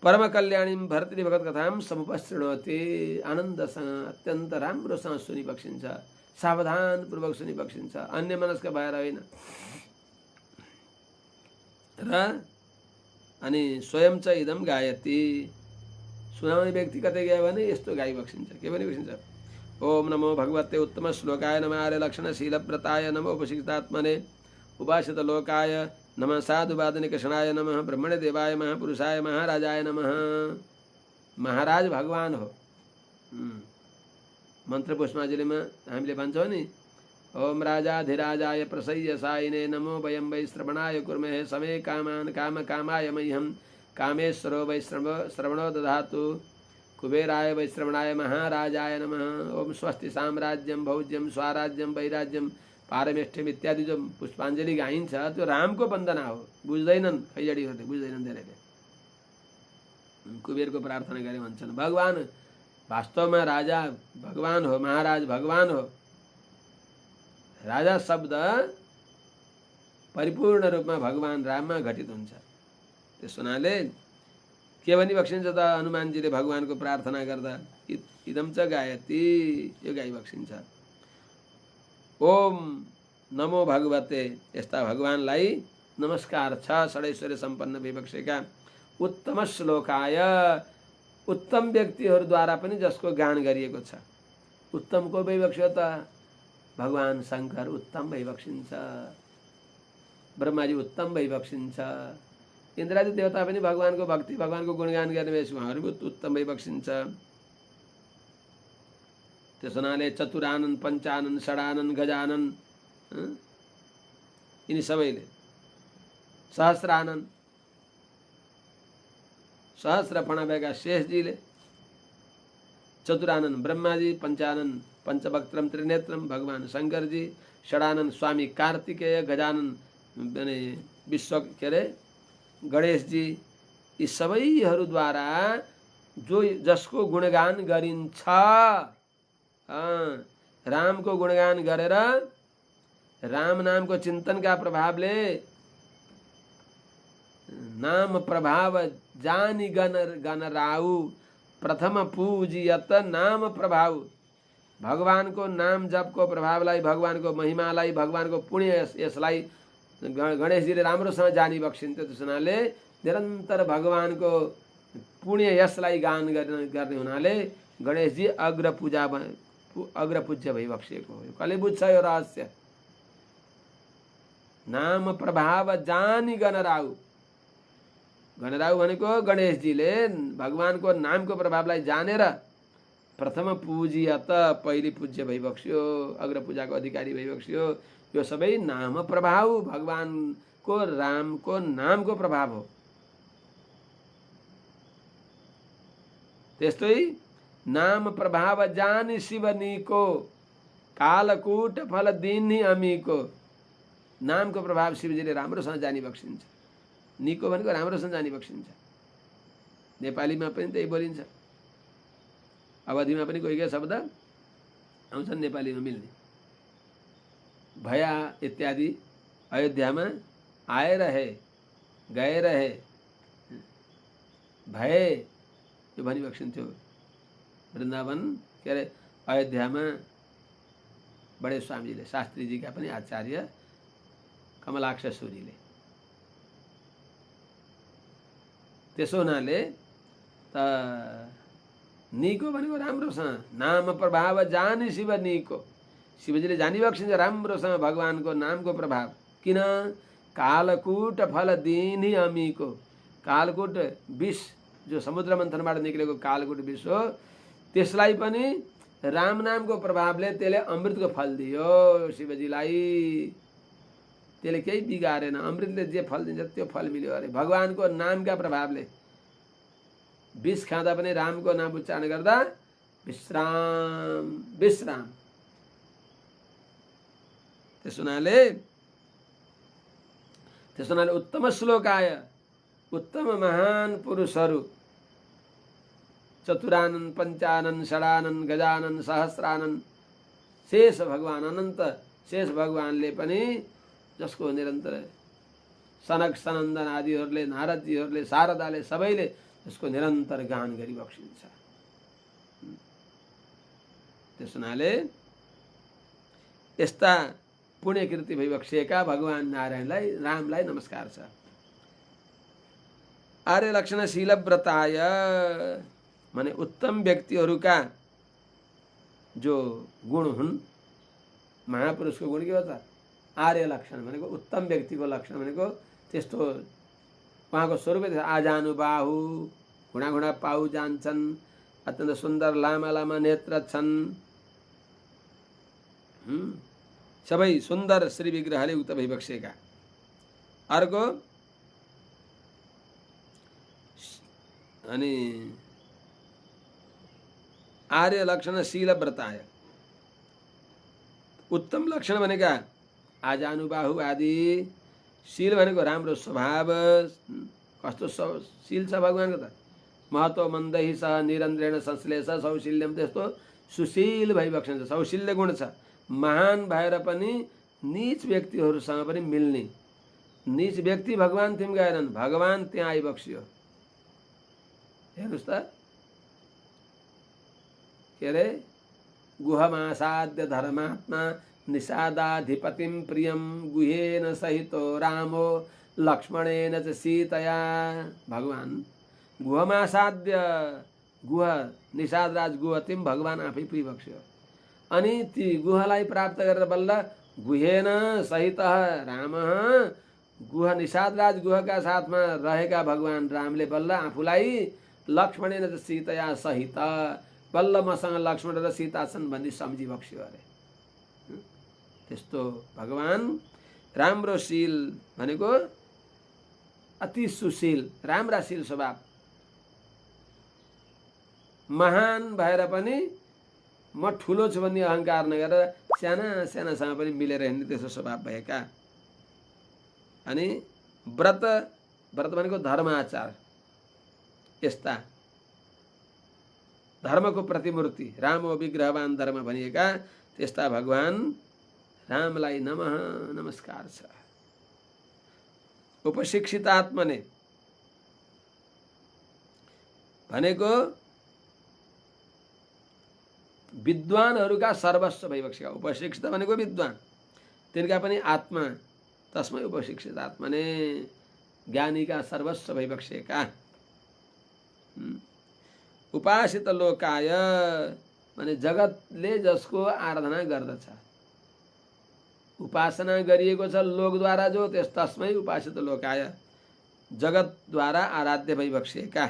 परम कल्याणी भरतरी भगत कथाम समुपशृणोति। आनन्दसँग अत्यन्त राम्रोसँग सुनिबक्सिन्छ, सावधानपूर्वक सुनिबक्सिन्छ, अन्य मनस्क भएर होइन। र अनि स्वयं च इदम गायति। सुनाउने व्यक्ति कतै गयो भने यस्तो गाइबक्सिन्छ। के भनिबक्सिन्छ? ओम नमो भगवते उत्तम श्लोकाय नमः आर्य लक्षण शीलव्रताय नमः उपशिष्टात्मने उपासित लोकाय नमः साधुवादनिक कृष्णाय नमः ब्रह्मणे देवाय महापुरुषाय महाराजाय नमः। महाराज भगवान हो। मन्त्र पुष्पाञ्जलीमा हामीले भन्छौँ नि, ओम राजाधिराजाय प्रसय्यसायिने नमो वयं वै श्रवणाय कुर्महे समे कामान् कामकामाय मह्यं कामेश्वरो वै श्रवणो दधातु कुबेराय वै श्रवणाय महाराजाय नमः। ओम स्वस्ति साम्राज्यम भौज्यम स्वराज्यम वैराज्यम पारमेष्ठ्यम इत्यादि जो पुष्पाञ्जली गाइन्छ त्यो रामको वन्दना हो। बुझ्दैनन् खैजडीहरूले, बुझ्दैनन् धेरैले। कुबेरको प्रार्थना गरे भन्छन्। भगवान वास्तवमा राजा भगवान हो, महाराज भगवान हो। राजा शब्द परिपूर्ण रूपमा भगवान राममा घटित हुन्छ। त्यस हुनाले के भनिबक्सिन्छ त हनुमानजीले भगवानको प्रार्थना गर्दा? इदम च गायति, यो गाइबक्सिन्छ। ओम नमो भगवते, यस्ता भगवानलाई नमस्कार छ। षडैश्वर्य सम्पन्न विवक्षेका उत्तम श्लोकाय, उत्तम व्यक्तिहरूद्वारा पनि जसको गान गरिएको छ। उत्तम को वैवक्ष्य त? भगवान शङ्कर उत्तम वैवक्षिन्छ, ब्रह्माजी उत्तम वैवक्षिन्छ, इन्द्रादि देवता पनि भगवानको भक्ति भगवानको गुणगान गर्ने भएपछि उहाँहरू पनि उत्तम वैवक्षिन्छ। त्यस हुनाले चतुरानन पञ्चानन षडानन गजानन यिनी सबैले सहस्रानन सहस्रफणा भएका शेषजीले, चतुरानन ब्रह्माजी, पञ्चानन पञ्चवक्त्रम त्रिनेत्रम भगवान शङ्करजी, षडानन स्वामी कार्तिकेय, गजानन विश्व के अरे गणेशजी, यी सबैहरूद्वारा जो जसको गुणगान गरिन्छ, रामको गुणगान गरेर राम नामको चिन्तनका प्रभावले नाम प्रभाव जानी गण राउ प्रथम पूजियत नाम प्रभाव। भगवानको नाम जपको प्रभावलाई, भगवानको महिमालाई, भगवानको पुण्य यसलाई गणेशजीले राम्रोसँग जानी बक्सिन्थ्यो। त्यस हुनाले निरन्तर भगवानको पुण्य यसलाई गान गर्ने हुनाले गणेशजी अग्रपूज्य भइबक्सिएको हो। कसले बुझ्छ यो रहस्य? नाम प्रभाव जानी गणराउ। गणराउ भनेको गणेशजीले भगवानको नामको प्रभावलाई जानेर प्रथम पूजियत, पहिले पूज्य भइबक्स्यो, अग्रपूजाको अधिकारी भइबक्स्यो। यो सबै नाम प्रभाव, भगवानको रामको नामको प्रभाव हो। त्यस्तै नाम प्रभाव जानी शिवनीको कालकूट फल दिनी अमीको। नामको प्रभाव शिवजीले राम्रोसँग जानी बक्सिन्छ। निको भनेको राम्रोसँग जानी बक्सिन्छ। नेपालीमा पनि त्यही बोलिन्छ, अवधिमा पनि कोही कोही शब्द आउँछन् नेपालीमा मिल्ने। भया इत्यादि अयोध्यामा आए रहे गए रहे भए यो भनिबक्सिन्थ्यो। वृन्दावन के अरे अयोध्यामा बडे स्वामीजीले, शास्त्रीजीका पनि आचार्य कमलाक्ष सूरीले। त्यसो हुनाले त निको भनेको राम्रोसँग नाम प्रभाव जानी शिव निको। शिवजीले जानिबक्सिन्छ राम्रोसँग भगवानको नामको प्रभाव। किन? कालकूट फल दिनी अमीको। कालकूट विष जो समुद्र मन्थनबाट निक्लेको कालकूट विष हो, त्यसलाई पनि राम नामको प्रभावले त्यसले अमृतको फल दियो शिवजीलाई। त्यसले केही बिगारेन, अमृतले जे फल दिन्छ त्यो फल मिल्यो अरे। भगवानको नामका प्रभावले विष खाँदा पनि रामको नाम उच्चारण गर्दा विश्राम विश्राम। त्यसो हुनाले उत्तम श्लोकाय, उत्तम महान पुरुषहरू चतुरानन पंचानन षडानन गजानन सहस्रानन शेष भगवान, अनन्त शेष भगवानले पनि, जसको निरन्तर सनक सनन्दन आदिहरूले, नारदजीहरूले, शारदाले सबैले जसको निरन्तर गान गरिबक्सिन्छ। त्यस हुनाले यस्ता पुण्यकृति भइबक्सिएका भगवान नारायणलाई, रामलाई नमस्कार छ। आर्य लक्षण शीलव्रताय माने उत्तम व्यक्तिहरूका जो गुण हुन्, महापुरुषको गुण के हो त? आर्य लक्षण भनेको उत्तम व्यक्तिको लक्षण भनेको त्यस्तो उहाँको स्वरूपै आजानुबाहु, घुँडा घुँडा पाउ जान्छन्, अत्यन्त सुन्दर लामा लामा नेत्र छन्, सबै सुन्दर श्री विग्रहले उक्त भइबक्सेका। अर्को अनि आर्य लक्षण शीलव्रताय, उत्तम लक्षण भनेका आजानुबाहु आदि, शील भनेको राम्रो स्वभाव। कस्तो शील छ भगवानको त? महतो मन्दहि सह निरन्त्रेण संश्लेष सौशील्यम, त्यस्तो सुशील भइबक्सिन्छ, सौशील्य गुण छ। महान भएर पनि नीच व्यक्तिहरूसँग पनि मिल्ने। नीच व्यक्ति भगवान थिम गएनन्, भगवान त्यहाँ आइबक्सियो। हेर्नुहोस् त, के अरे गुहमासाद्य धर्मात्मा निषादाधिपतिम प्रियम गुहेन सहितो रामो लक्ष्मणेन च सीतया। भगवान गुहमासाद्य, गुह निषादराज गुहतिम भगवान आफै पुगिबक्स्यो। अनि ती गुहलाई प्राप्त गरेर बल्ल गुहेन सहित राम, गुह निषादराज गुहका साथमा रहेका भगवान रामले बल्ल आफूलाई लक्ष्मणेन च सीतया सहित, बल्ल मसँग लक्ष्मण र सीता छन् भन्ने सम्झिबक्स्यो अरे। त्यस्तो भगवान राम्रो शील भनेको अति सुशील, राम्रा शील स्वभाव। महान भएर पनि म ठुलो छु भन्ने अहंकार नगरेर साना सानासँग पनि मिलेर हिँड्ने त्यस्तो स्वभाव भएका। अनि व्रत, व्रत भनेको धर्माचार, यस्ता धर्मको प्रतिमूर्ति, रामो विग्रहवान धर्म भनिएका त्यस्ता भगवान रामलाई नमः नमस्कार छ। उपशिक्षित आत्मने भनेको विद्वानहरूका सर्वस्व भइबक्सेका। उपशिक्षित भनेको विद्वान, तिनका पनि आत्मा, तस्मै उपशिक्षित आत्मने, ज्ञानीका सर्वस्व भइबक्सेका। उपासित लोकाय माने जगतले जसको आराधना गर्दछ, उपासना गरिएको छ लोकद्वारा जो, त्यस तस्मै उपासित लोकाय, जगतद्वारा आराध्य भइबक्सेका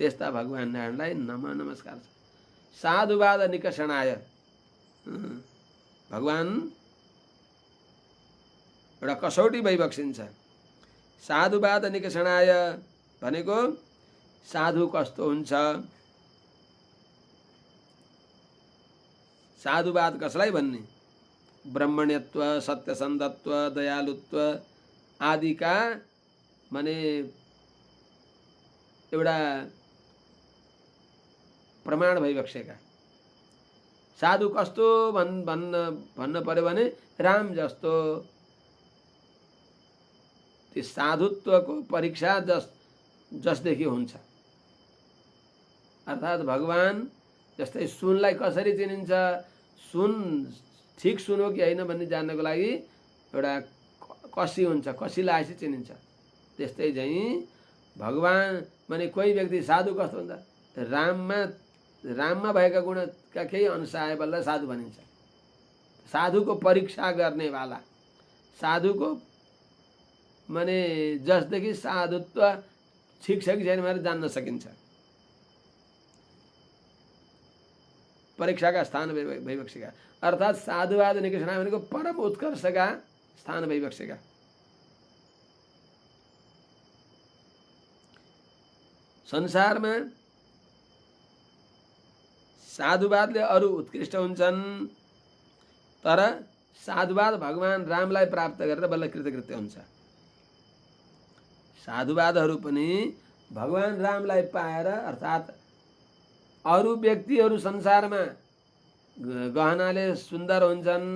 त्यस्ता भगवान नारायणलाई नमः नमस्कार छ। साधुवाद निकषणाय, भगवान एउटा कसौटी भइबक्सिन्छ। साधुवाद निकषणाय भनेको साधु कस्तो हुन्छ, साधुवाद कसलाई भन्ने? ब्रह्मण्यत्व, सत्यसन्धत्व, दयालुत्व आदिका माने एउटा प्रमाण भइबक्सेका। साधु कस्तो भन्न पर्यो भने राम जस्तो। त्यो साधुत्वको परीक्षा जसदेखि हुन्छ। अर्थात् भगवान जस्तै सुनलाई कसरी चिनिन्छ, सुन ठिक सुन हो कि होइन भन्ने जान्नको लागि एउटा कसी हुन्छ, कसी लगाएपछि चिनिन्छ। त्यस्तै चाहिँ भगवान माने कोही व्यक्ति साधु कस्तो हुन्छ, राममा भएका गुणका केही अंश आए बल्ल साधु भनिन्छ। साधुको परीक्षा गर्नेवाला, साधुको माने जसदेखि साधुत्व ठिक छ कि छैन भनेर जान्न सकिन्छ। परीक्षाका स्थान वैवक्षिका अर्थात् साधुवाद निकषणा भनेको परम उत्कर्षका स्थान वैवक्षिका। संसारमा साधुवादले अरू उत्कृष्ट हुन्छन्, तर साधुवाद भगवान रामलाई प्राप्त गरेर बल्ल कृतकृत्य हुन्छ। साधुवादहरू पनि भगवान रामलाई पाएर, अर्थात् अरू व्यक्तिहरू संसारमा गहनाले सुन्दर हुन्छन्,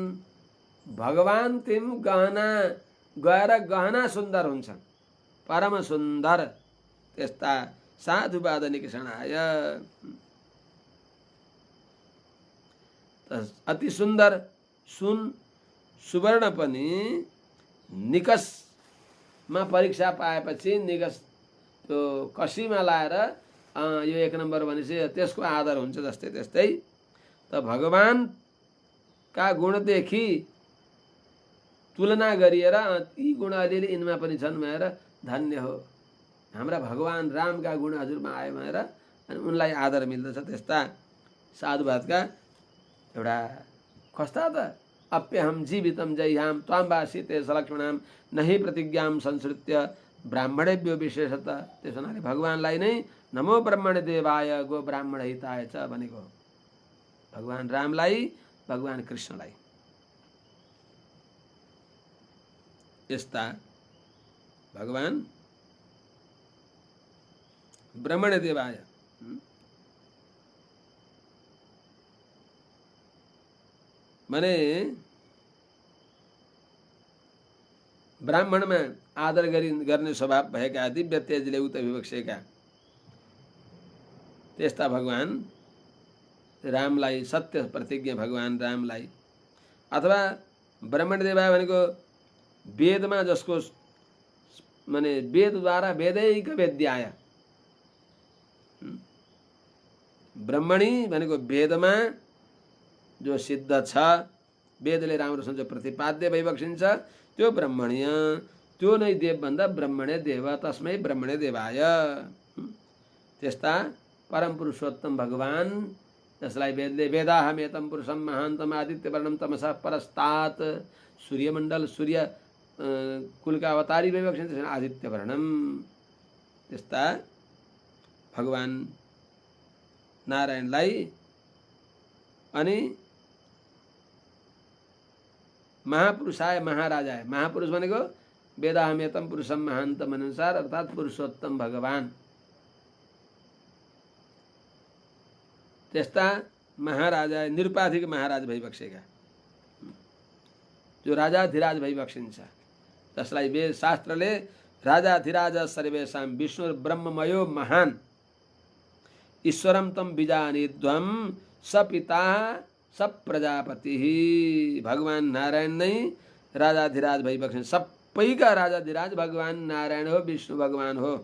भगवान तिम गहना गएर गहना सुन्दर हुन्छन्, परम सुन्दर। त्यस्ता साधुवाद निकषणाय अति सुन्दर सुन सुवर्ण पनि निकषमा परीक्षा पाएपछि निकष त्यो कसीमा लाएर यो एक नम्बर भनेपछि त्यसको आदर हुन्छ। जस्तै त्यस्तै त भगवानका गुणदेखि तुलना गरिएर यी गुण अलिअलि यिनमा पनि छन् भनेर धन्य हो, हाम्रा भगवान रामका गुण हजुरमा आयो भनेर अनि उनलाई आदर मिल्दछ। त्यस्ता साधुवादका एउटा कस्ता त अप्यहम जीवितम जयहाम त्वाम वासिते सलक्ष्मणाम नहि प्रतिज्ञाम संश्रित्य ब्राह्मणेभ्यो विशेषत। त्यसो हुनाले भगवानलाई नै नमो ब्रह्मण देवाय गो ब्राह्मण हिताय च भनेको, भगवान रामलाई, भगवान कृष्णलाई। यस्ता भगवान ब्रह्मण देवाय माने ब्राह्मणमा आदर गर्ने स्वभाव भएका दिव्य तेजले उत विवक्षेका त्यस्ता भगवान रामलाई, सत्य प्रतिज्ञा भगवान रामलाई, अथवा ब्रह्मण देवाय भनेको वेदमा जसको माने वेदद्वारा वेदैक वेद्याय, ब्रह्मणी भनेको वेदमा जो सिद्ध छ, वेदले राम्रोसँग जो प्रतिपाद्य भइबक्सिन्छ त्यो ब्रह्मणीय, त्यो नै देवभन्दा ब्रह्मणे देव तस्मै ब्रह्मणे देवाय। त्यस्ता परम पुरुषोत्तम भगवान जसलाई वेदले वेदाहमेतं पुरुषं महान्तम आदित्यवर्णं तमसः परस्तात्, सूर्यमण्डल सूर्य कुलका अवतारी भइबक्सिन्छ आदित्यवर्णम। त्यस्ता भगवान नारायणलाई अनि महापुरुषाय महाराजाय, महापुरुष भनेको वेदाहमेतं पुरुषं महान्तम अनुसार अर्थात् पुरुषोत्तम भगवान, त्यस्ता महाराजा निरुपाधिक महाराज भइबक्सेका, जो राजाधिराज भइबक्सिन्छ, जसलाई वेद शास्त्रले राजाधिराज सर्वेषां विष्णु ब्रह्ममयो महान ईश्वरम तम बीजानिध्वम सपिता सप्रजापति। भगवान नारायण नै राजाधिराज भइबक्सिन्छ, सबैका राजाधिराज भगवान नारायण हो, विष्णु भगवान हो।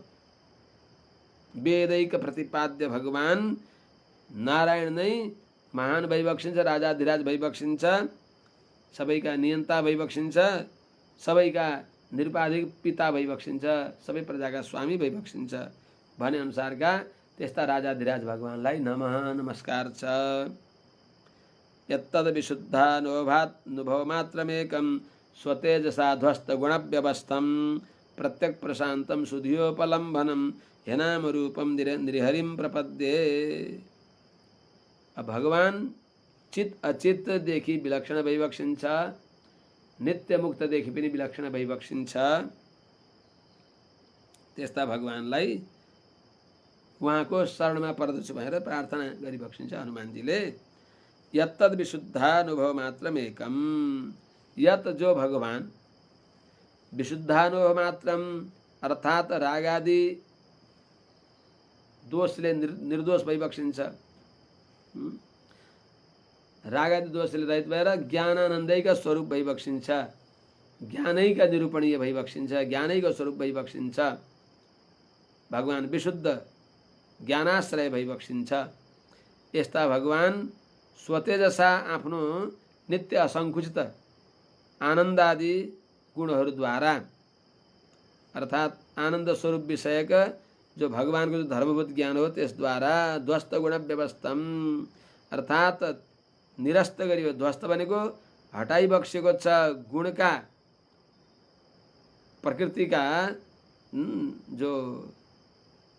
वेदैक प्रतिपाद्य भगवान नारायण नै महान भइबक्सिन्छ, राजाधिराज भइबक्सिन्छ, सबैका नियन्ता भइबक्सिन्छ, सबैका निरुपाधिक पिता भइबक्सिन्छ, सबै प्रजाका स्वामी भइबक्सिन्छ भने अनुसारका त्यस्ता राजाधिराज भगवानलाई नमः नमस्कार छ। यत्तद विशुद्धानुभव मात्रमेकं स्वतेजसा ध्वस्त गुणव्यवस्थं प्रत्यक् प्रशान्तं सुधियोपलम्भनं ह्यनाम रूपं नृहरिं प्रपद्ये। भगवान चित अचित देखि विलक्षण भइबक्सिन्छ, नित्य मुक्त देखि पनि विलक्षण भइबक्सिन्छ। त्यस्ता भगवानलाई उहाँको शरणमा पर्दछु भनेर प्रार्थना गरिबक्सिन्छ हनुमानजीले। यत्तद विशुद्धानुभव मात्रमेकम, यत जो भगवान विशुद्धानुभव मात्रम अर्थात रागादि दोषले निर्दोष भइबक्सिन्छ, रागादि दोषले रहित भएर ज्ञानानन्दैका स्वरूप भइबक्सिन्छ, ज्ञानैका निरूपणीय भइबक्सिन्छ, ज्ञानैको स्वरूप भइबक्सिन्छ, भगवान विशुद्ध ज्ञानाश्रय भइबक्सिन्छ। यस्ता भगवान स्वतेजसा आफ्नो नित्य असङ्कुचित आनन्दादि गुणहरूद्वारा अर्थात आनन्द स्वरूप विषयक जो भगवानको जो धर्मभूत ज्ञान हो त्यसद्वारा ध्वस्त गुण व्यवस्थम अर्थात निरस्त गरियो। ध्वस्त भनेको हटाइबक्सेको छ गुणका प्रकृतिका जो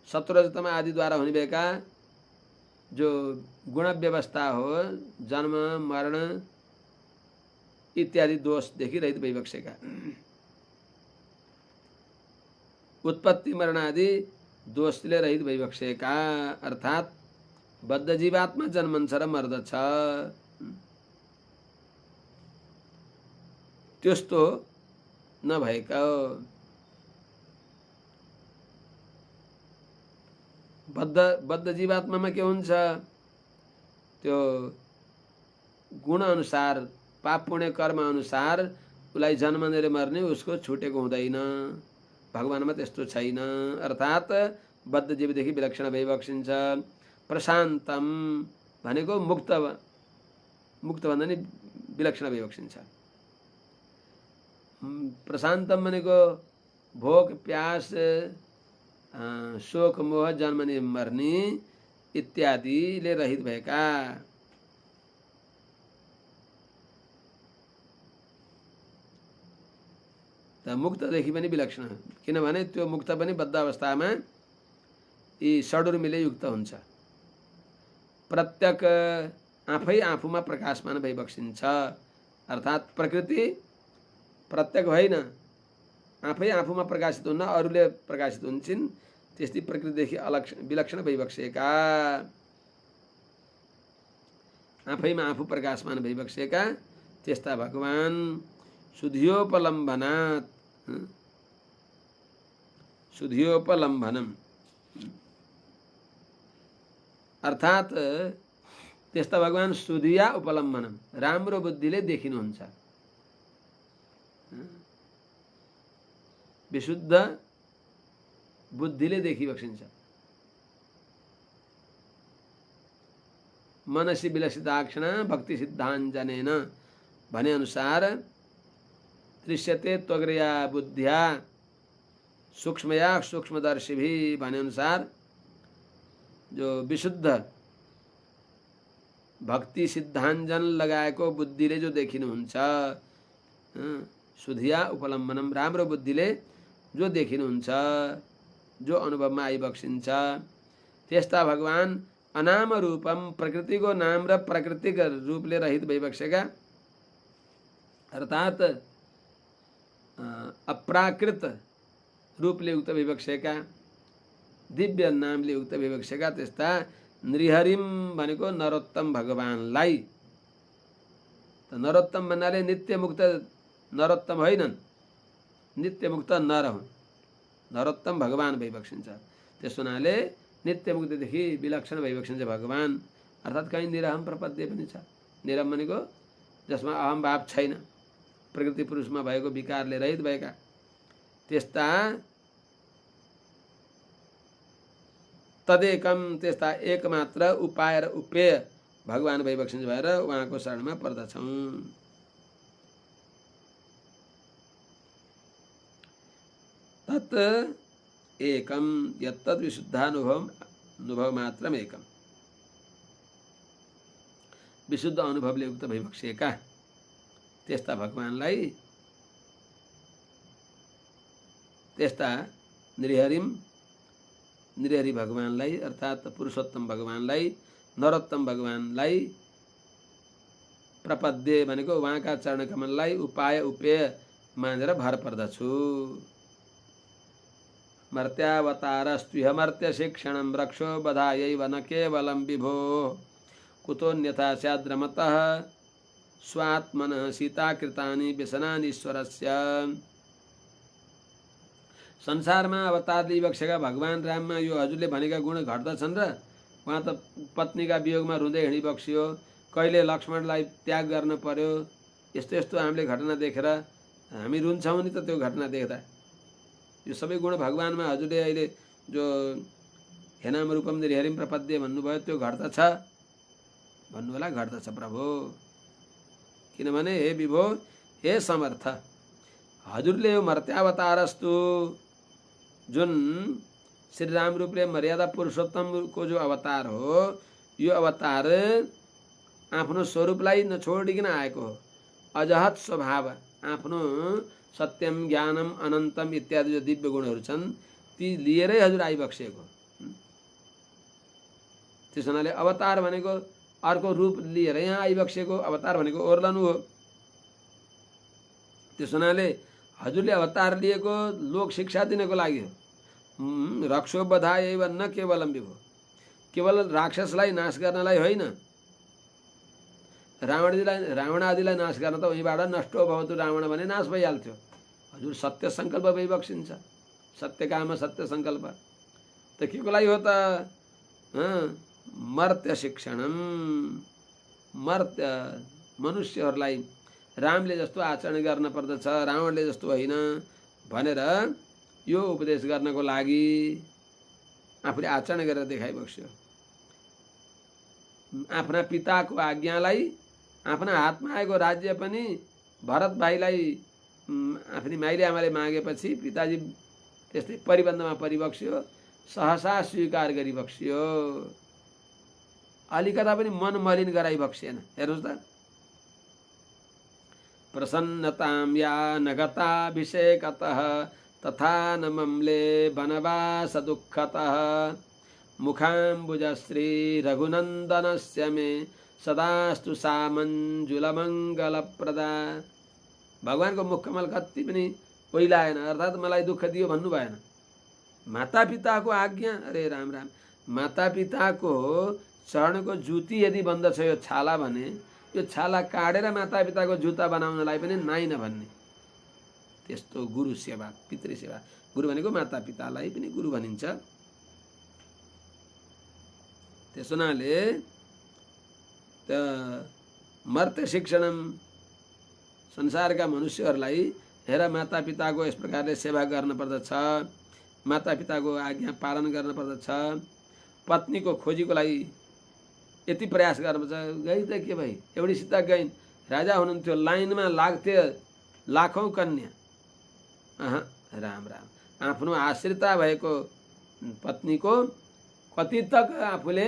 सत्वरजतम आदिद्वारा हुने भएका जो गुण व्यवस्था हो, जन्म मरण इत्यादि दोषदेखि रहित भइबक्सेका, उत्पत्ति मरण आदि दोषले रहित भइबक्सेका अर्थात बद्ध जीवात्मा जन्मन्छ र मर्दछ, त्यस्तो नभएका बद्ध जीवात्मामा के हुन्छ, त्यो गुण अनुसार पाप पुण्य कर्म अनुसार उसलाई जन्मनेर मर्ने उसको छुटेको हुँदैन। भगवानमा त्यस्तो छैन, अर्थात बद्ध जीवदेखि विलक्षण भइबक्सिन्छ। प्रशान्तम भनेको मुक्त, मुक्त भन्दा नि विलक्षण भइबक्सिन्छ। प्रशान्तम भनेको भोग प्यास शोक मोह जन्मने मर्ने इत्यादिले रहित भएका। त मुक्तदेखि पनि विलक्षण, किनभने त्यो मुक्त पनि बद्ध अवस्थामा यी षडुर्मीले युक्त हुन्छ। प्रत्यक आफै आफूमा प्रकाशमान भइबक्सिन्छ, अर्थात प्रकृति प्रत्यक होइन, आफै आफूमा प्रकाशित हुन्न, अरूले प्रकाशित हुन्छन्। त्यस्तै प्रकृतिदेखि विलक्षण भइबक्सेका, आफैमा आफू प्रकाशमान भइबक्सेका त्यस्ता भगवान सुधियोपलम्बनात्, सुधियोपलम्बनम अर्थात त्यस्ता भगवान सुधिया उपलम्बनम राम्रो बुद्धिले देखिनुहुन्छ। विशुद्ध बुद्धिले देखिबक्सिन्छ। मनसी विलसिताक्षण भक्ति सिद्धाञ्जनेन भने अनुसार दृश्यते त्वग्रया बुद्ध्या सूक्ष्मया सूक्ष्मदर्शिभी भने अनुसार जो विशुद्ध भक्ति सिद्धाञ्जन लगाएको बुद्धिले जो देखिनुहुन्छ, सुधिया उपलम्बनम राम्रो बुद्धिले जो देखिनुहुन्छ, जो अनुभवमा आइबक्सिन्छ, त्यस्ता भगवान अनाम रूपम प्रकृतिको नाम र प्राकृतिक रूपले रहित भइबक्सेका अर्थात अप्राकृत रूपले युक्त भइबक्सेका, दिव्य नामले युक्त भइबक्सेका त्यस्ता नृहरिम भनेको नरोत्तम भगवानलाई। त नरोत्तम भन्नाले नित्य मुक्त नरोत्तम होइनन्, नित्य मुक्त नर हुन्, नरोत्तम भगवान भइबक्सिन्छ। त्यस हुनाले नित्य मुक्तिदेखि विलक्षण भइबक्सिन्छ भगवान, अर्थात् कहीँ निरहम प्रपद्य पनि छ। निरहम भनेको जसमा अहम भाव छैन, प्रकृति पुरुषमा भएको विकारले रहित भएका त्यस्ता तदेकम त्यस्ता एकमात्र उपाय र उपेय भगवान भइबक्सिन्छ भएर उहाँको शरणमा पर्दछौँ। तत् एकम यत्तद् विशुद्धानुभव मात्रम एकम, विशुद्ध अनुभवले युक्त भइबक्सेका त्यस्ता भगवानलाई, त्यस्ता नृहरिम नृहरि भगवानलाई अर्थात् पुरुषोत्तम भगवानलाई, नरोत्तम भगवानलाई प्रपद्य भनेको उहाँका चरण कमललाई उपाय उपेय मानेर भर पर्दछु। मर्त्यावतारस्त्विह मर्त्य शिक्षणं रक्षो बधायै न केवलं विभो कुतोऽन्यथा स्याद्रमतः स्वात्मनः सीताकृतानि व्यसनानि ईश्वरस्य। संसारमा अवतार लिई बसेका भगवान राममा यो हजुरले भनेका गुण घट्दछन् र उहाँ त पत्नीका वियोगमा रुँदै हिँडिबक्सियो, कहिले लक्ष्मणलाई त्याग गर्न पर्यो, यस्तो यस्तो हामीले घटना देखेर हामी रुन्छौँ नि त त्यो घटना देख्दा। यो सबै गुण भगवानमा हजुरले अहिले जो हेनाम रूपम हरिम प्रपद्य भन्नुभयो त्यो घट्दछ भन्नु होला। घट्दछ प्रभु, किनभने हे विभो हे समर्थ, हजुरले यो मर्त्यावतारस्तु जुन श्री राम रूपले मर्यादा पुरुषोत्तमको जो अवतार हो, यो अवतार आफ्नो स्वरूपलाई नछोडिकन आएको हो। अजहत स्वभाव, आफ्नो सत्यम ज्ञानम अनन्तम इत्यादि जो दिव्य गुणहरू छन् ती लिएरै हजुर आइबक्सेको। त्यस हुनाले अवतार भनेको अर्को रूप लिएर यहाँ आइबक्सेको, अवतार भनेको ओर्लनु हो। त्यस हुनाले हजुरले अवतार लिएको लोक शिक्षा दिनको लागि हो। रक्षो बधाय न केवलम विभो, केवल राक्षसलाई नाश गर्नलाई होइन, रावण आदिलाई नाश गर्न त उहीँबाट नष्टो भवतु रावण भने नाश भइहाल्थ्यो। हजुर सत्य सङ्कल्प भइबक्सिन्छ, सत्य काम सत्य सङ्कल्प त के को लागि हो त? मर्त्य शिक्षणम, मर्त्य मनुष्यहरूलाई रामले जस्तो आचरण गर्न पर्दछ, रावणले जस्तो होइन भनेर यो उपदेश गर्नको लागि आफूले आचरण गरेर देखाइबक्स्यो। आफ्ना पिताको आज्ञालाई, आफ्ना हातमा आएको राज्य पनि भरत भाइलाई आफ्नी माइली आमाले मागेपछि पिताजी त्यस्तै परिबन्धमा परिबक्स्यो, सहसा स्वीकार गरिबक्स्यो, अलिकता पनि मन मलिन गराइबक्सेन। हेर्नुहोस् त, प्रसन्नतां या नगताभिषेकतः तथा न मम्ले वनवास दुःखतः मुखाम्बुजश्री रघुनन्दनस्य मे सदास्तु सा मञ्जुलमङ्गलप्रदा। भगवानको मुखकमल कति पनि ओइलाएन, अर्थात् मलाई दुःख दियो भन्नु भएन। मातापिताको आज्ञा, अरे राम राम, मातापिताको चरणको जुती यदि बन्दछ यो छाला भने यो छाला काटेर मातापिताको जुत्ता बनाउनलाई पनि नाइ नभन्ने, त्यस्तो गुरु सेवा, पितृ सेवा। गुरु भनेको मातापितालाई पनि गुरु भनिन्छ। त्यस हुनाले त मर्त्य शिक्षणम, संसारका मनुष्यहरूलाई हेर मातापिताको यस प्रकारले सेवा गर्न पर्दछ, मातापिताको आज्ञा पालन गर्न पर्दछ। पत्नीको खोजीको लागि यति प्रयास गर्नुपर्छ। गई त के भाइ, एउटी सीता गइन्, राजा हुनुहुन्थ्यो, लाइनमा लाग्थे लाखौँ कन्या। राम राम, आफ्नो आश्रिता भएको पत्नीको कति तक आफूले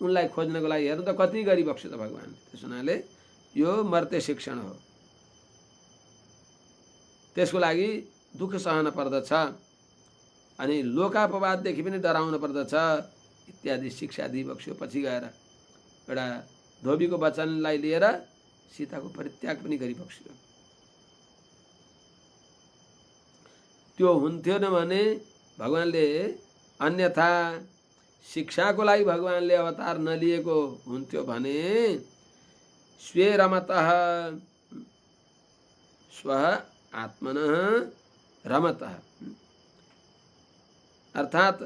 उनलाई खोज्नको लागि हेर्नु त कति गरिबक्स्यो त भगवान। त्यस हुनाले यो मर्त्य शिक्षण हो, त्यसको लागि दुःख सहन पर्दछ अनि लोकापवाददेखि पनि डराउनु पर्दछ इत्यादि शिक्षा दिइबक्स्यो। पछि गएर एउटा धोबीको वचनलाई लिएर सीताको परित्याग पनि गरिबक्स्यो। त्यो हुन्थ्यो न भने भगवानले, अन्यथा शिक्षाको लागि भगवानले अवतार नलिएको हुन्थ्यो भने स्वे रमतः स्वः आत्मनः रमतः, अर्थात्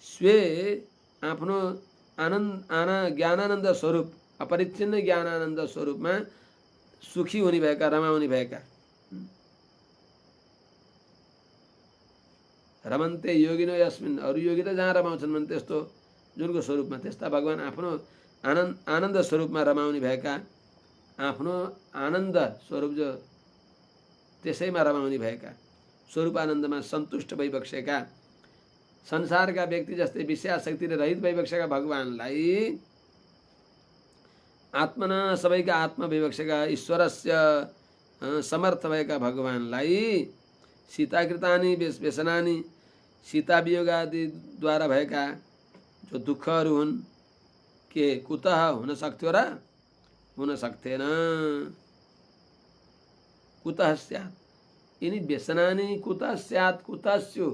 स्वे आफ्नो ज्ञानानन्द स्वरूप, अपरिच्छिन्न ज्ञानानन्द स्वरूपमा सुखी हुने भएका, रमाउने भएका, रमन्ते योगिनो यस्मिन्, अरू योगी त जहाँ रमाउँछन् भने त्यस्तो जुनको स्वरूपमा, त्यस्ता भगवान आफ्नो आनन्द स्वरूपमा रमाउने भएका, आफ्नो आनन्द स्वरूप जो त्यसैमा रमाउने भएका, स्वरूप आनन्दमा सन्तुष्ट भइबक्सेका, संसारका व्यक्ति जस्तै विषयाशक्तिले रहित भइबक्सेका भगवानलाई, आत्मना सबैका आत्मा भइबक्सेका ईश्वरस्य समर्थ भएका भगवानलाई सीताकृतानि व्यसनानि, सीता वियोग आदिद्वारा भएका जो दुःखहरू हुन्, के कुतः हुन सक्थ्यो र? हुन सक्थेन। कुतः स्यात्, यिनी व्यसनानि कुतः स्यात्, कुतः स्यु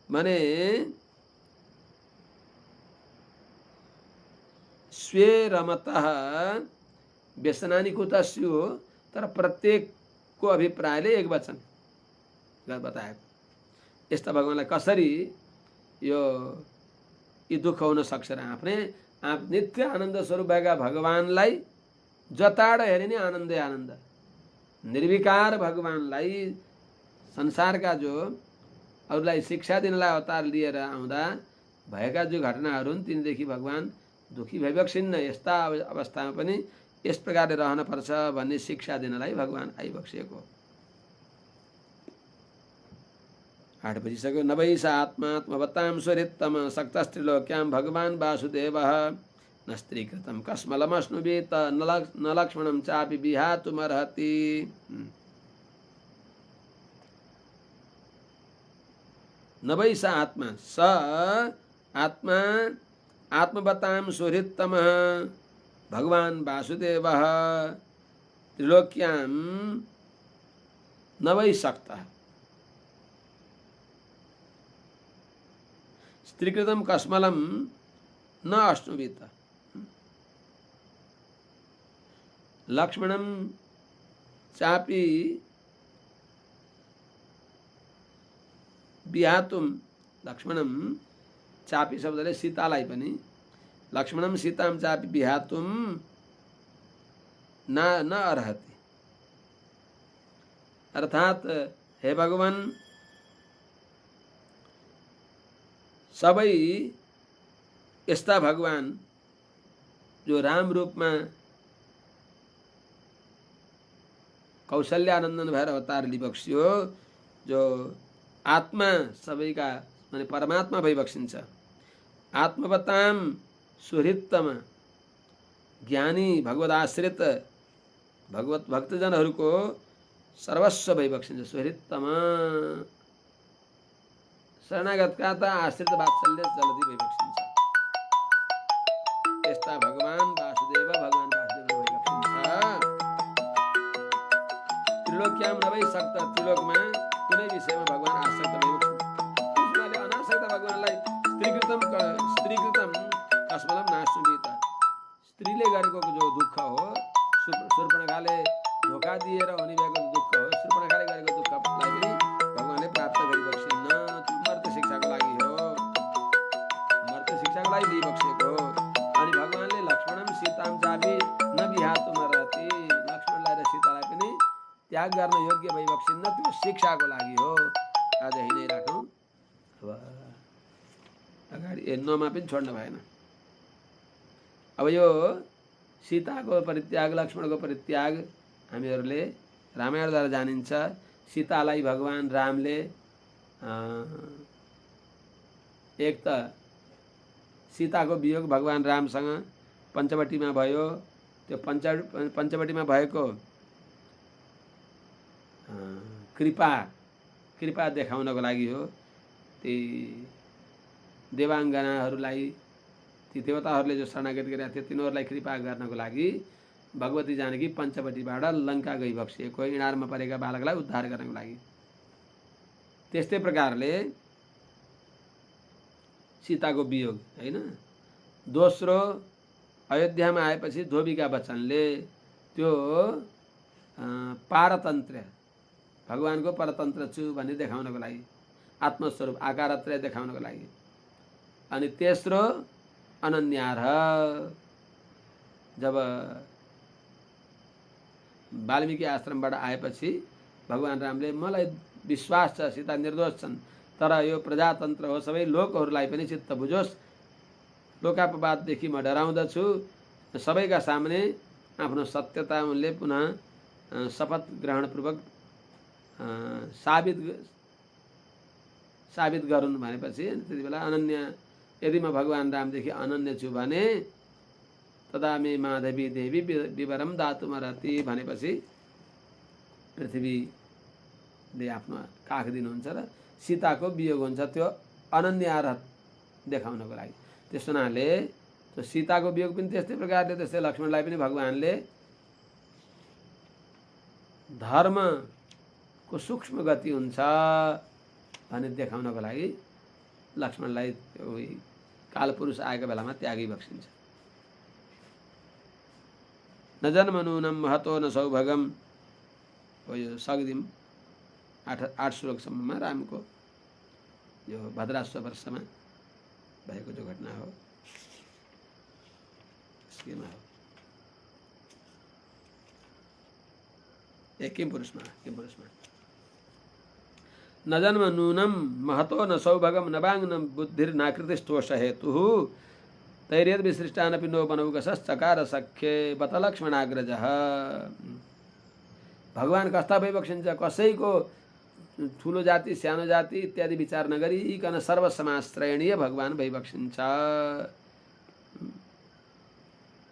भने स्वे रमतः व्यसनानि कुत स्युः, तर प्रत्येकको अभिप्रायले एक वचन बताएको। यस्ता भगवानलाई कसरी यी दुःख हुन सक्छ र आफ्नै नित्य आनन्द स्वरूप भएका भगवानलाई जताड हेरे नि आनन्दै आनन्द, निर्विकार भगवानलाई संसारका जो अरूलाई शिक्षा दिनलाई अवतार लिएर आउँदा भएका जो घटनाहरू हुन् तिनदेखि भगवान दुखी भइबक्सिन्न। यस्ता अवस्थामा पनि यस प्रकारले रहनुपर्छ भन्ने शिक्षा दिनलाई भगवान आइबक्सिएको। 8 बजिसक्यो। नवैष आत्मात्मवतां सुहृत्तम सक्तस्त्रिलोक्यां भगवान् वासुदेवः न स्त्रीकृतं कस्मलमश्नुवेत न लक्ष्मणं चापि विहातुमर्हति। नवैष आत्मा स आत्मा आत्मवतां सुहृत्तमः भगवान् वासुदेवः त्रिलोक्यां न वै सक्तः स्त्रीकृतं कस्मलं न अश्नुवेत लक्ष्मणं चापि विहातुं। लक्ष्मणं चापि शब्दले सीतालाई पनि लक्ष्मणं सीतां चापि विहातुं न अर्हति। अर्थात हे भगवान सबै यस्ता भगवान जो राम रूपमा कौशल्यानन्दन भएर अवतार लिबक्सियो, जो आत्मा सबैका माने परमात्मा भइबक्सिन्छ। आत्मवतां सुहृत्तम ज्ञानी भगवदाश्रित भगवत भक्तजनहरूको सर्वस्व भइबक्सिन्छ। सुहृत्तम शरणागतका त आश्रित वात्सल्य जलधि भइबक्सिन्छ। यस्ता भगवान वासुदेव भइबक्सिन्छ। त्रिलोक्याम नभई सक्त त्रिलोकमा कुनै विषयमा भगवान आसक्त भइबक्सिन्छ। त्यसमाले अनासक्त भगवानलाई स्त्रीकृतम कस्मलम नाश्नुवेत। स्त्रीले गरेको जो दुःख हो, शूर्पणखाले धोका दिएर हुने भएको दुःख हो, शूर्पणखाले गरेको दुःखलाई पनि भगवानले प्राप्त गरिबक्सिन्न। मर्त्य शिक्षाको लागि हो, मर्त्य शिक्षाको लागि दिइबक्सेको हो। अनि भगवानले लक्ष्मणम सीताम चापि न विहातुमर्हति, लक्ष्मणलाई र सीतालाई पनि त्याग गर्न योग्य भइबक्सिन्न, त्यो शिक्षाको लागि हो। आज हिँडै राखौँ। अब अगाडि 9मा पनि छोड्न भएन। अब यो सीताको परित्याग, लक्ष्मणको परित्याग हामीहरूले रामायणद्वारा जानिन्छ। सीतालाई भगवान रामले एक त सीताको वियोग भगवान रामसँग पञ्चवटीमा भयो। त्यो पञ्चवटीमा भएको कृपा देखाउनको लागि हो। ती देवाङ्गनाहरूलाई, ती देवताहरूले जो शरणागत गरेका थिए तिनीहरूलाई कृपा गर्नको लागि भगवती जानकी पञ्चवटीबाट लङ्का गइबक्सिएको, इँडारमा परेका बालकलाई उद्धार गर्नको लागि। त्यस्तै प्रकारले सीताको वियोग हैन। दोस्रो अयोध्यामा आएपछि धोबीका वचनले त्यो पारतन्त्र भगवानको परतन्त्र छु भन्ने देखाउनको लागि, आत्मस्वरूप आकारत्रय देखाउनको लागि। अनि तेस्रो अनन्यार्ह, जब वाल्मीकि आश्रमबाट आएपछि भगवान रामले मलाई विश्वास छ सीता निर्दोष छन्, तर यो प्रजातन्त्र हो, सबै लोकहरूलाई पनि चित्त बुझोस्, लोकापवाददेखि म डराउँदछु। सबैका सामने आफ्नो सत्यता उनले पुनः शपथ ग्रहणपूर्वक साबित गरून् भनेपछि त्यति बेला अनन्य, यदि म भगवान रामदेखि अनन्य छु भने तदा मे माधवी देवी विवरम दातुमर्हति भनेपछि पृथ्वीले आफ्नो काख दिनुहुन्छ र सीताको वियोग हुन्छ, त्यो अनन्यार्ह देखाउनको लागि। त्यस हुनाले त्यो सीताको वियोग पनि त्यस्तै प्रकारले, त्यस्तै लक्ष्मणलाई पनि भगवानले धर्मको सूक्ष्म गति हुन्छ भन्ने देखाउनको लागि लक्ष्मणलाई कालपुरुष आएको बेलामा त्यागी बक्सिन्छ। न जन्म नूनम महतो न सौभगम। हो यो सक्दिम 8 श्लोकसम्ममा रामको यो भद्राश्व वर्षमा भएको जो घटना हो यसमा हो। किम पुरुषमा न जन्म नूनम महतो न सौभगम न बांग न बुद्धिर्नाकृतिस्तोष हेतु तैर्यद विसृष्टानपि नो बनौकसश्चकार सख्ये बत लक्ष्मणाग्रजः। भगवान कस्ता भइबक्सिन्छ, कसैको ठुलो जाति सानो जाति इत्यादि विचार नगरिकन सर्वसमाश्रयणीय भगवान भइबक्सिन्छ।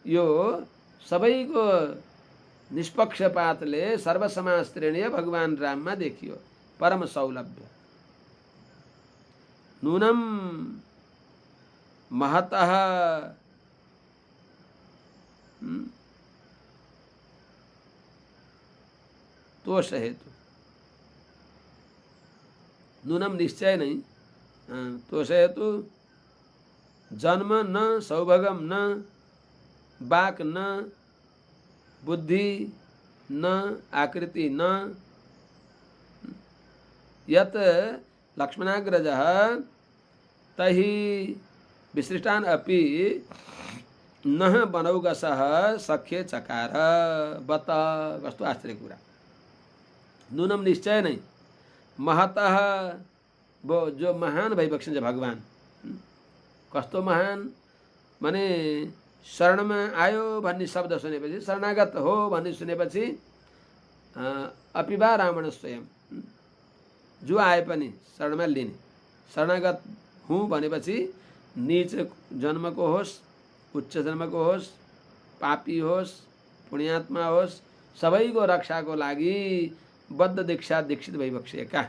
यो सबैको निष्पक्षपातले सर्वसमाश्रयणीय भगवान राममा देखियो। परम सौलभ्य नूनम महतः तोष हेतु, नूनम निश्चय नहीं, तोष हेतु जन्म न सौभगम न बाक न बुद्धि न आकृति न यत लक्ष्मणाग्रजः तहि विसृष्टान अपि न बनौगसः सख्ये चकार। बत कस्तो आश्चर्य कुरा। नूनम निश्चय नहीं, महतः वो जो महान भइबक्सिन्छ भगवान। कस्तो महान माने शरणमा आयो भन्ने शब्द सुनेपछि, शरणागत हो भन्ने सुनेपछि अपिबा रावण स्वयं, जो आए पनि शरणमा लिने। शरणागत हुँ भनेपछि नीच जन्मको होस्, उच्च जन्मको होस्, पापी होस्, पुण्यात्मा होस्, सबैको रक्षाको लागि बद्ध दीक्षा दीक्षित भइबक्सिएका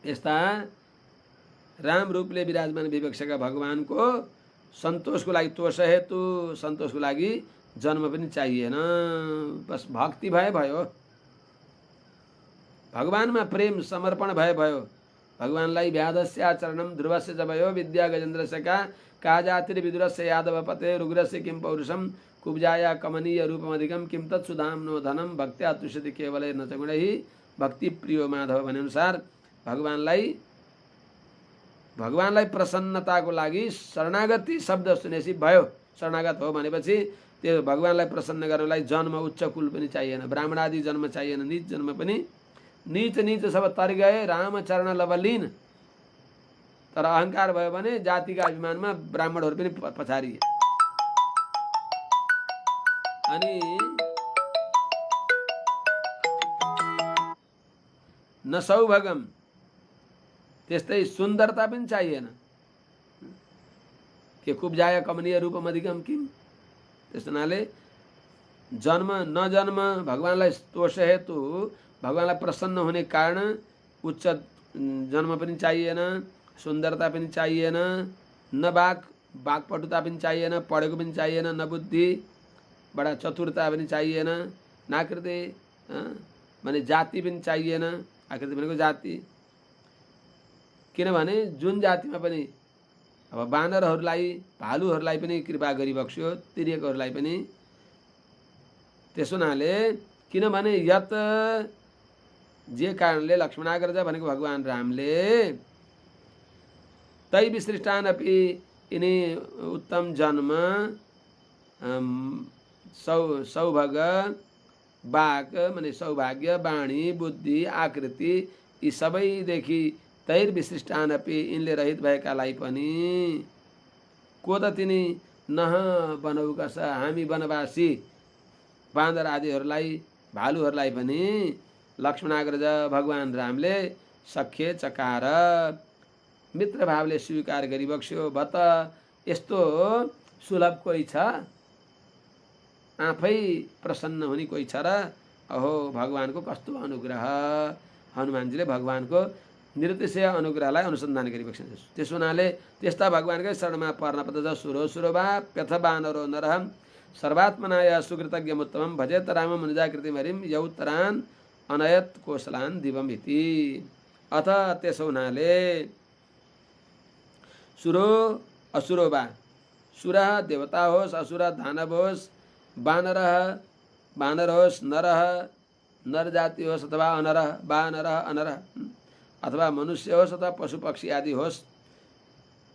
यस्ता राम रूपले विराजमान भइबक्सेका भगवानको सन्तोषको लागि तोष हेतु, सन्तोषको लागि जन्म पनि चाहिएन। बस भक्ति भयो। भगवानमा प्रेम समर्पण भयो। भगवानलाई व्याधस्य आचरणम ध्रुवस्य च भयो विद्या गजेन्द्रस्य का जातिर्विदुरस्य यादव पते रुग्रस्य किं पौरुषम कुब्जाया कमनीय रूपमधिकम किम तत्सुधाम नो धनम भक्त्या तुष्यति केवलै न च गुणैः भक्ति प्रियो माधव भने अनुसार भगवानलाई प्रसन्नताको लागि शरणागति शब्द सुनेपछि भयो। शरणागत हो भनेपछि त्यो भगवानलाई प्रसन्न गर्नलाई जन्म उच्च कुल पनि चाहिएन, ब्राह्मण आदि जन्म चाहिएन, नीच जन्म पनि। नीच सब तर गए रामचरण लवलीन। तर अहंकार भयो भने जातिका अभिमानमा ब्राह्मणहरू पनि पछारिए। अनि न सौभगम, त्यस्तै सुन्दरता पनि चाहिएन। के कुब्जाय कमनीय रूपम अधिकम किम, त्यस हुनाले जन्म नजन्म भगवानलाई तोष हेतु, भगवानलाई प्रसन्न हुने कारण उच्च जन्म पनि चाहिएन, सुन्दरता पनि चाहिएन, न बाकपटुता पनि चाहिएन, पढेको पनि चाहिएन, न बुद्धि बडा चतुरता पनि चाहिएन, नाकृति माने जाति पनि चाहिएन। आकृति भनेको जाति, किनभने जुन जातिमा पनि अब बानरहरूलाई भालुहरूलाई पनि कृपा गरिबक्स्यो, तिर्यकहरूलाई पनि। त्यसो हुनाले किनभने यत जे कारणले लक्ष्मणाग्रज भनेको भगवान रामले तै विसृष्टान अपि यिनी उत्तम जन्म सौभग बाक माने सौभाग्य, वाणी, बुद्धि, आकृति यी सबैदेखि तैर विशिष्टान अपि यिनले रहित भएकालाई पनि को त तिनी नह बनौका छ, हामी वनवासी बाँदर आदिहरूलाई भालुहरूलाई पनि लक्ष्मणाग्रज भगवान रामले सख्ये चकार मित्र भावले स्वीकार गरिबक्स्यो। भत यस्तो सुलभ कोही छ, आफै प्रसन्न हुने कोही छ र? अहो भगवानको कस्तो अनुग्रह। हनुमानजीले भगवानको निरतिशय अनुग्रहलाई अनुसन्धान गरिबक्सिन्छ। त्यसो हुनाले त्यस्ता भगवानकै शरणमा पर्न पर्दछ। सुरो वा प्यथ बानरो नरहम सर्वात्मनाय सुकृतज्ञमुत्तमं भजेत राम मुनिजाकृतिम हरिम यौतरान अनयत कोशलान दिवम इति। अथ त्यसो हुनाले सुरो असुरो वा, सुर देवता होस्, असुर दानव होस्, बानरः बानर होस्, नरः नर जाति होस् अथवा अनरः बानरः अनरः, अथवा मनुष्य होस् अथवा पशु पक्षी आदि होस्,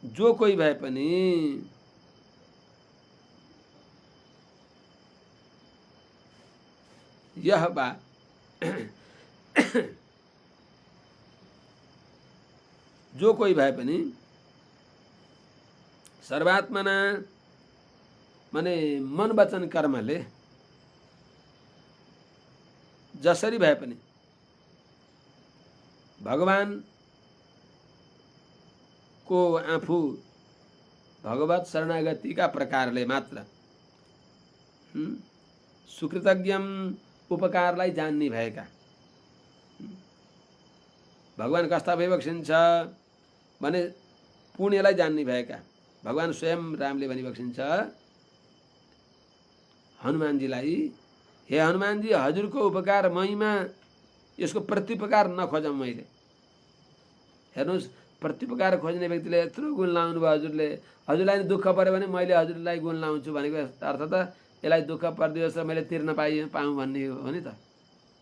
जो कोही भए पनि यह बा जो कोही भए पनि सर्वात्मना माने मन वचन कर्मले जसरी भए पनि भगवान को आफू भगवत शरणागतिका प्रकारले मात्र सुकृतज्ञम उपकारलाई जान्ने भएका, भगवान कस्ता भइबक्सिन्छ भने पुण्यलाई जान्ने भएका भगवान स्वयं रामले भनिबक्सिन्छ हनुमानजीलाई, हे हनुमानजी हजुरको उपकार महिमा यसको प्रत्युपकार नखोजौँ मैले। हेर्नुहोस्, प्रत्युपकार खोज्ने व्यक्तिले यत्रो गुण लाउनु भयो हजुरले, हजुरलाई दुःख पऱ्यो भने मैले हजुरलाई गुण लाउँछु भनेको अर्थ त यसलाई दुःख परिदियोस् र मैले तिर्न पाऊँ भन्ने हो नि त।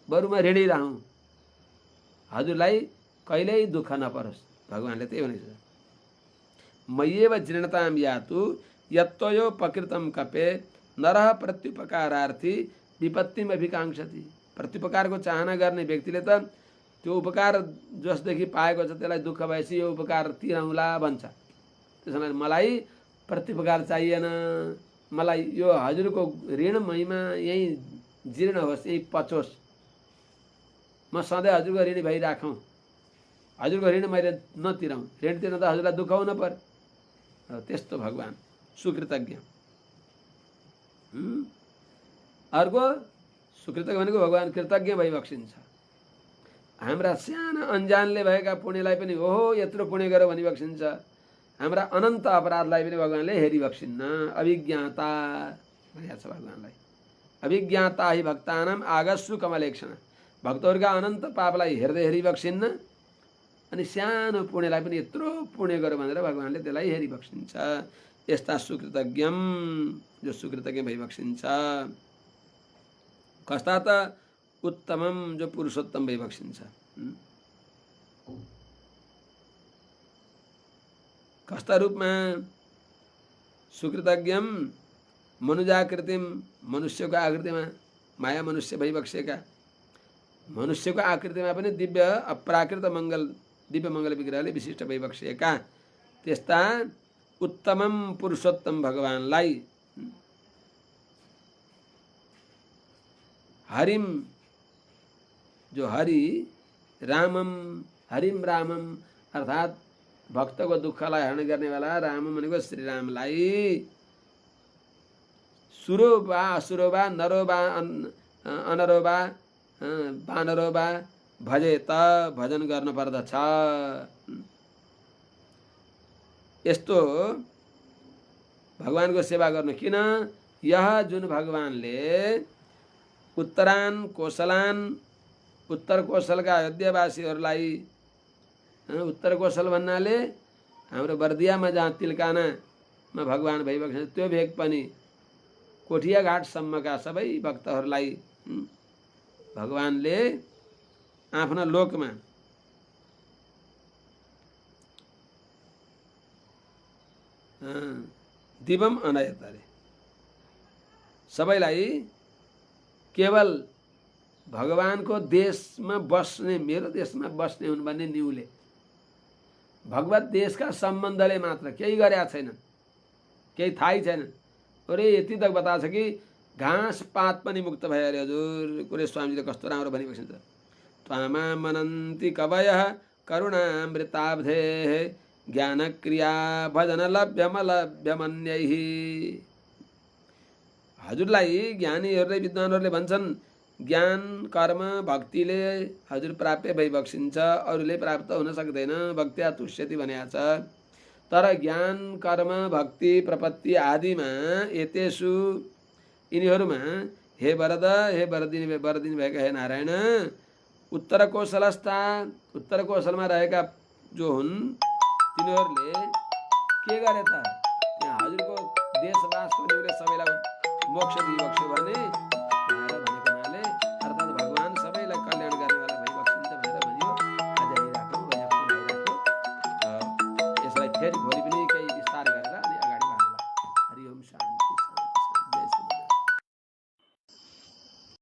बरु म ऋणी रहूँ, हजुरलाई कहिल्यै दुःख नपरोस्, भगवानले त्यही भनेको छ। मय्येव जीर्णतां यातु यत्तयो प्रकृतं कपे नरः प्रत्युपकारार्थी विपत्तिम अभिकाङ्क्षति। प्रत्युपकारको चाहना गर्ने व्यक्तिले त त्यो उपकार जसदेखि पाएको छ त्यसलाई दुःख भएपछि यो उपकार तिरौँला भन्छ। त्यसैले मलाई प्रत्युपकार चाहिएन, मलाई यो हजुरको ऋण महिमा यही जीर्ण होस्, यही पचोस्, म सधैँ हजुरको ऋणी भइराखौँ, हजुरको ऋण मैले नतिरौँ, ऋण तिर्न त हजुरलाई दुःख हुन पर्यो। त्यस्तो भगवान सुकृतज्ञ। अर्को सुकृतज्ञ भनेको भगवान कृतज्ञ भइबक्सिन्छ। हाम्रा साना अन्जानले भएका पुण्यलाई पनि ओहो यत्रो पुण्य गर्यो भनिबक्सिन्छ। हाम्रा अनन्त अपराधलाई पनि भगवानले हेरिबक्सिन्न। अभिज्ञाता भनेको छ भगवानलाई। अभिज्ञाता हि भक्तानां आगस्सु कमलेक्षण। भक्तहरूका अनन्त पापलाई हेर्दै हेरिबक्सिन्न, अनि सानो पुण्यलाई पनि यत्रो पुण्य गर्यो भनेर भगवानले त्यसलाई हेरिबक्सिन्छ। यस्ता सुकृतज्ञम, जो सुकृतज्ञ भइबक्सिन्छ। कस्ता त उत्तमम, जो पुरुषोत्तम भइबक्सिन्छ। कस्ता रूपमा सुकृतज्ञम मनुजाकृतिम, मनुष्यको आकृतिमा माया मनुष्य भइबक्सेका, मनुष्यको आकृतिमा पनि दिव्य अप्राकृत मङ्गल दिव्य मङ्गल विग्रहले विशिष्ट भइबक्सेका त्यस्ता उत्तमम पुरुषोत्तम भगवानलाई हरिम, जो हरि रामम, हरिम रामम अर्थात् भक्तको दुःखलाई हरण गर्नेवाला राम भनेको श्री रामलाई सुरो वा असुरो वा नरो वा अनरो वा बानरो वा भजे त भजन गर्न पर्दछ। यस्तो भगवानको सेवा गर्नु किन? यह जुन भगवानले उत्तरान कोसलान, उत्तर कोसलका अयोध्यावासीहरूलाई, उत्तर कोसल भन्नाले हाम्रो बर्दियामा जहाँ तिलकानामा भगवान भइबक्छ त्यो भेग पनि कोठिया घाटसम्मका सबै भक्तहरूलाई भगवानले आफ्ना लोकमा दिवम अनयत अरे, सबैलाई केवल भगवानको देशमा बस्ने, मेरो देशमा बस्ने हुन् भन्ने न्युले भगवत देशका सम्बन्धले मात्र केही गरेका छैनन्, केही थाहै छैनन्। अरे यति तक बताएको छ कि घाँस पात पनि मुक्त भयो अरे हजुर। कुनै स्वामीले कस्तो राम्रो भनिबक्सिन्छ, त्वामा मनन्ति कवयः करुणामृताब्धे ज्ञानक्रिया भजन लभ्यमलभ्यमन्यैः। हजुरलाई ज्ञानीहरूले विद्वानहरूले भन्छन् ज्ञान कर्म भक्तिले हजुर प्राप्य भइबक्सिन्छ, अरूले प्राप्त हुन सक्दैन, भक्त्या तुष्यति भनेको छ। तर ज्ञान कर्म भक्ति प्रपत्ति आदिमा एतेषु यिनीहरूमा हे वरद, हे वरदिनी भएका हे नारायण, उत्तर कोसलस्था, उत्तर कोसलमा रहेका जो हुन् तिनीहरूले के गरे त? त्यहाँ हजुरको देशवासको निम्ति सबैलाई मोक्ष दिइबक्स्यो भने भनेर भनेको हुनाले अर्थात् भगवान् सबैलाई कल्याण गर्नेवाला भइबक्सिन्छ भनेर भनियो। आज यही राखौँ र यहाँ पुनः राख्यो। यसलाई फेरि भोलि पनि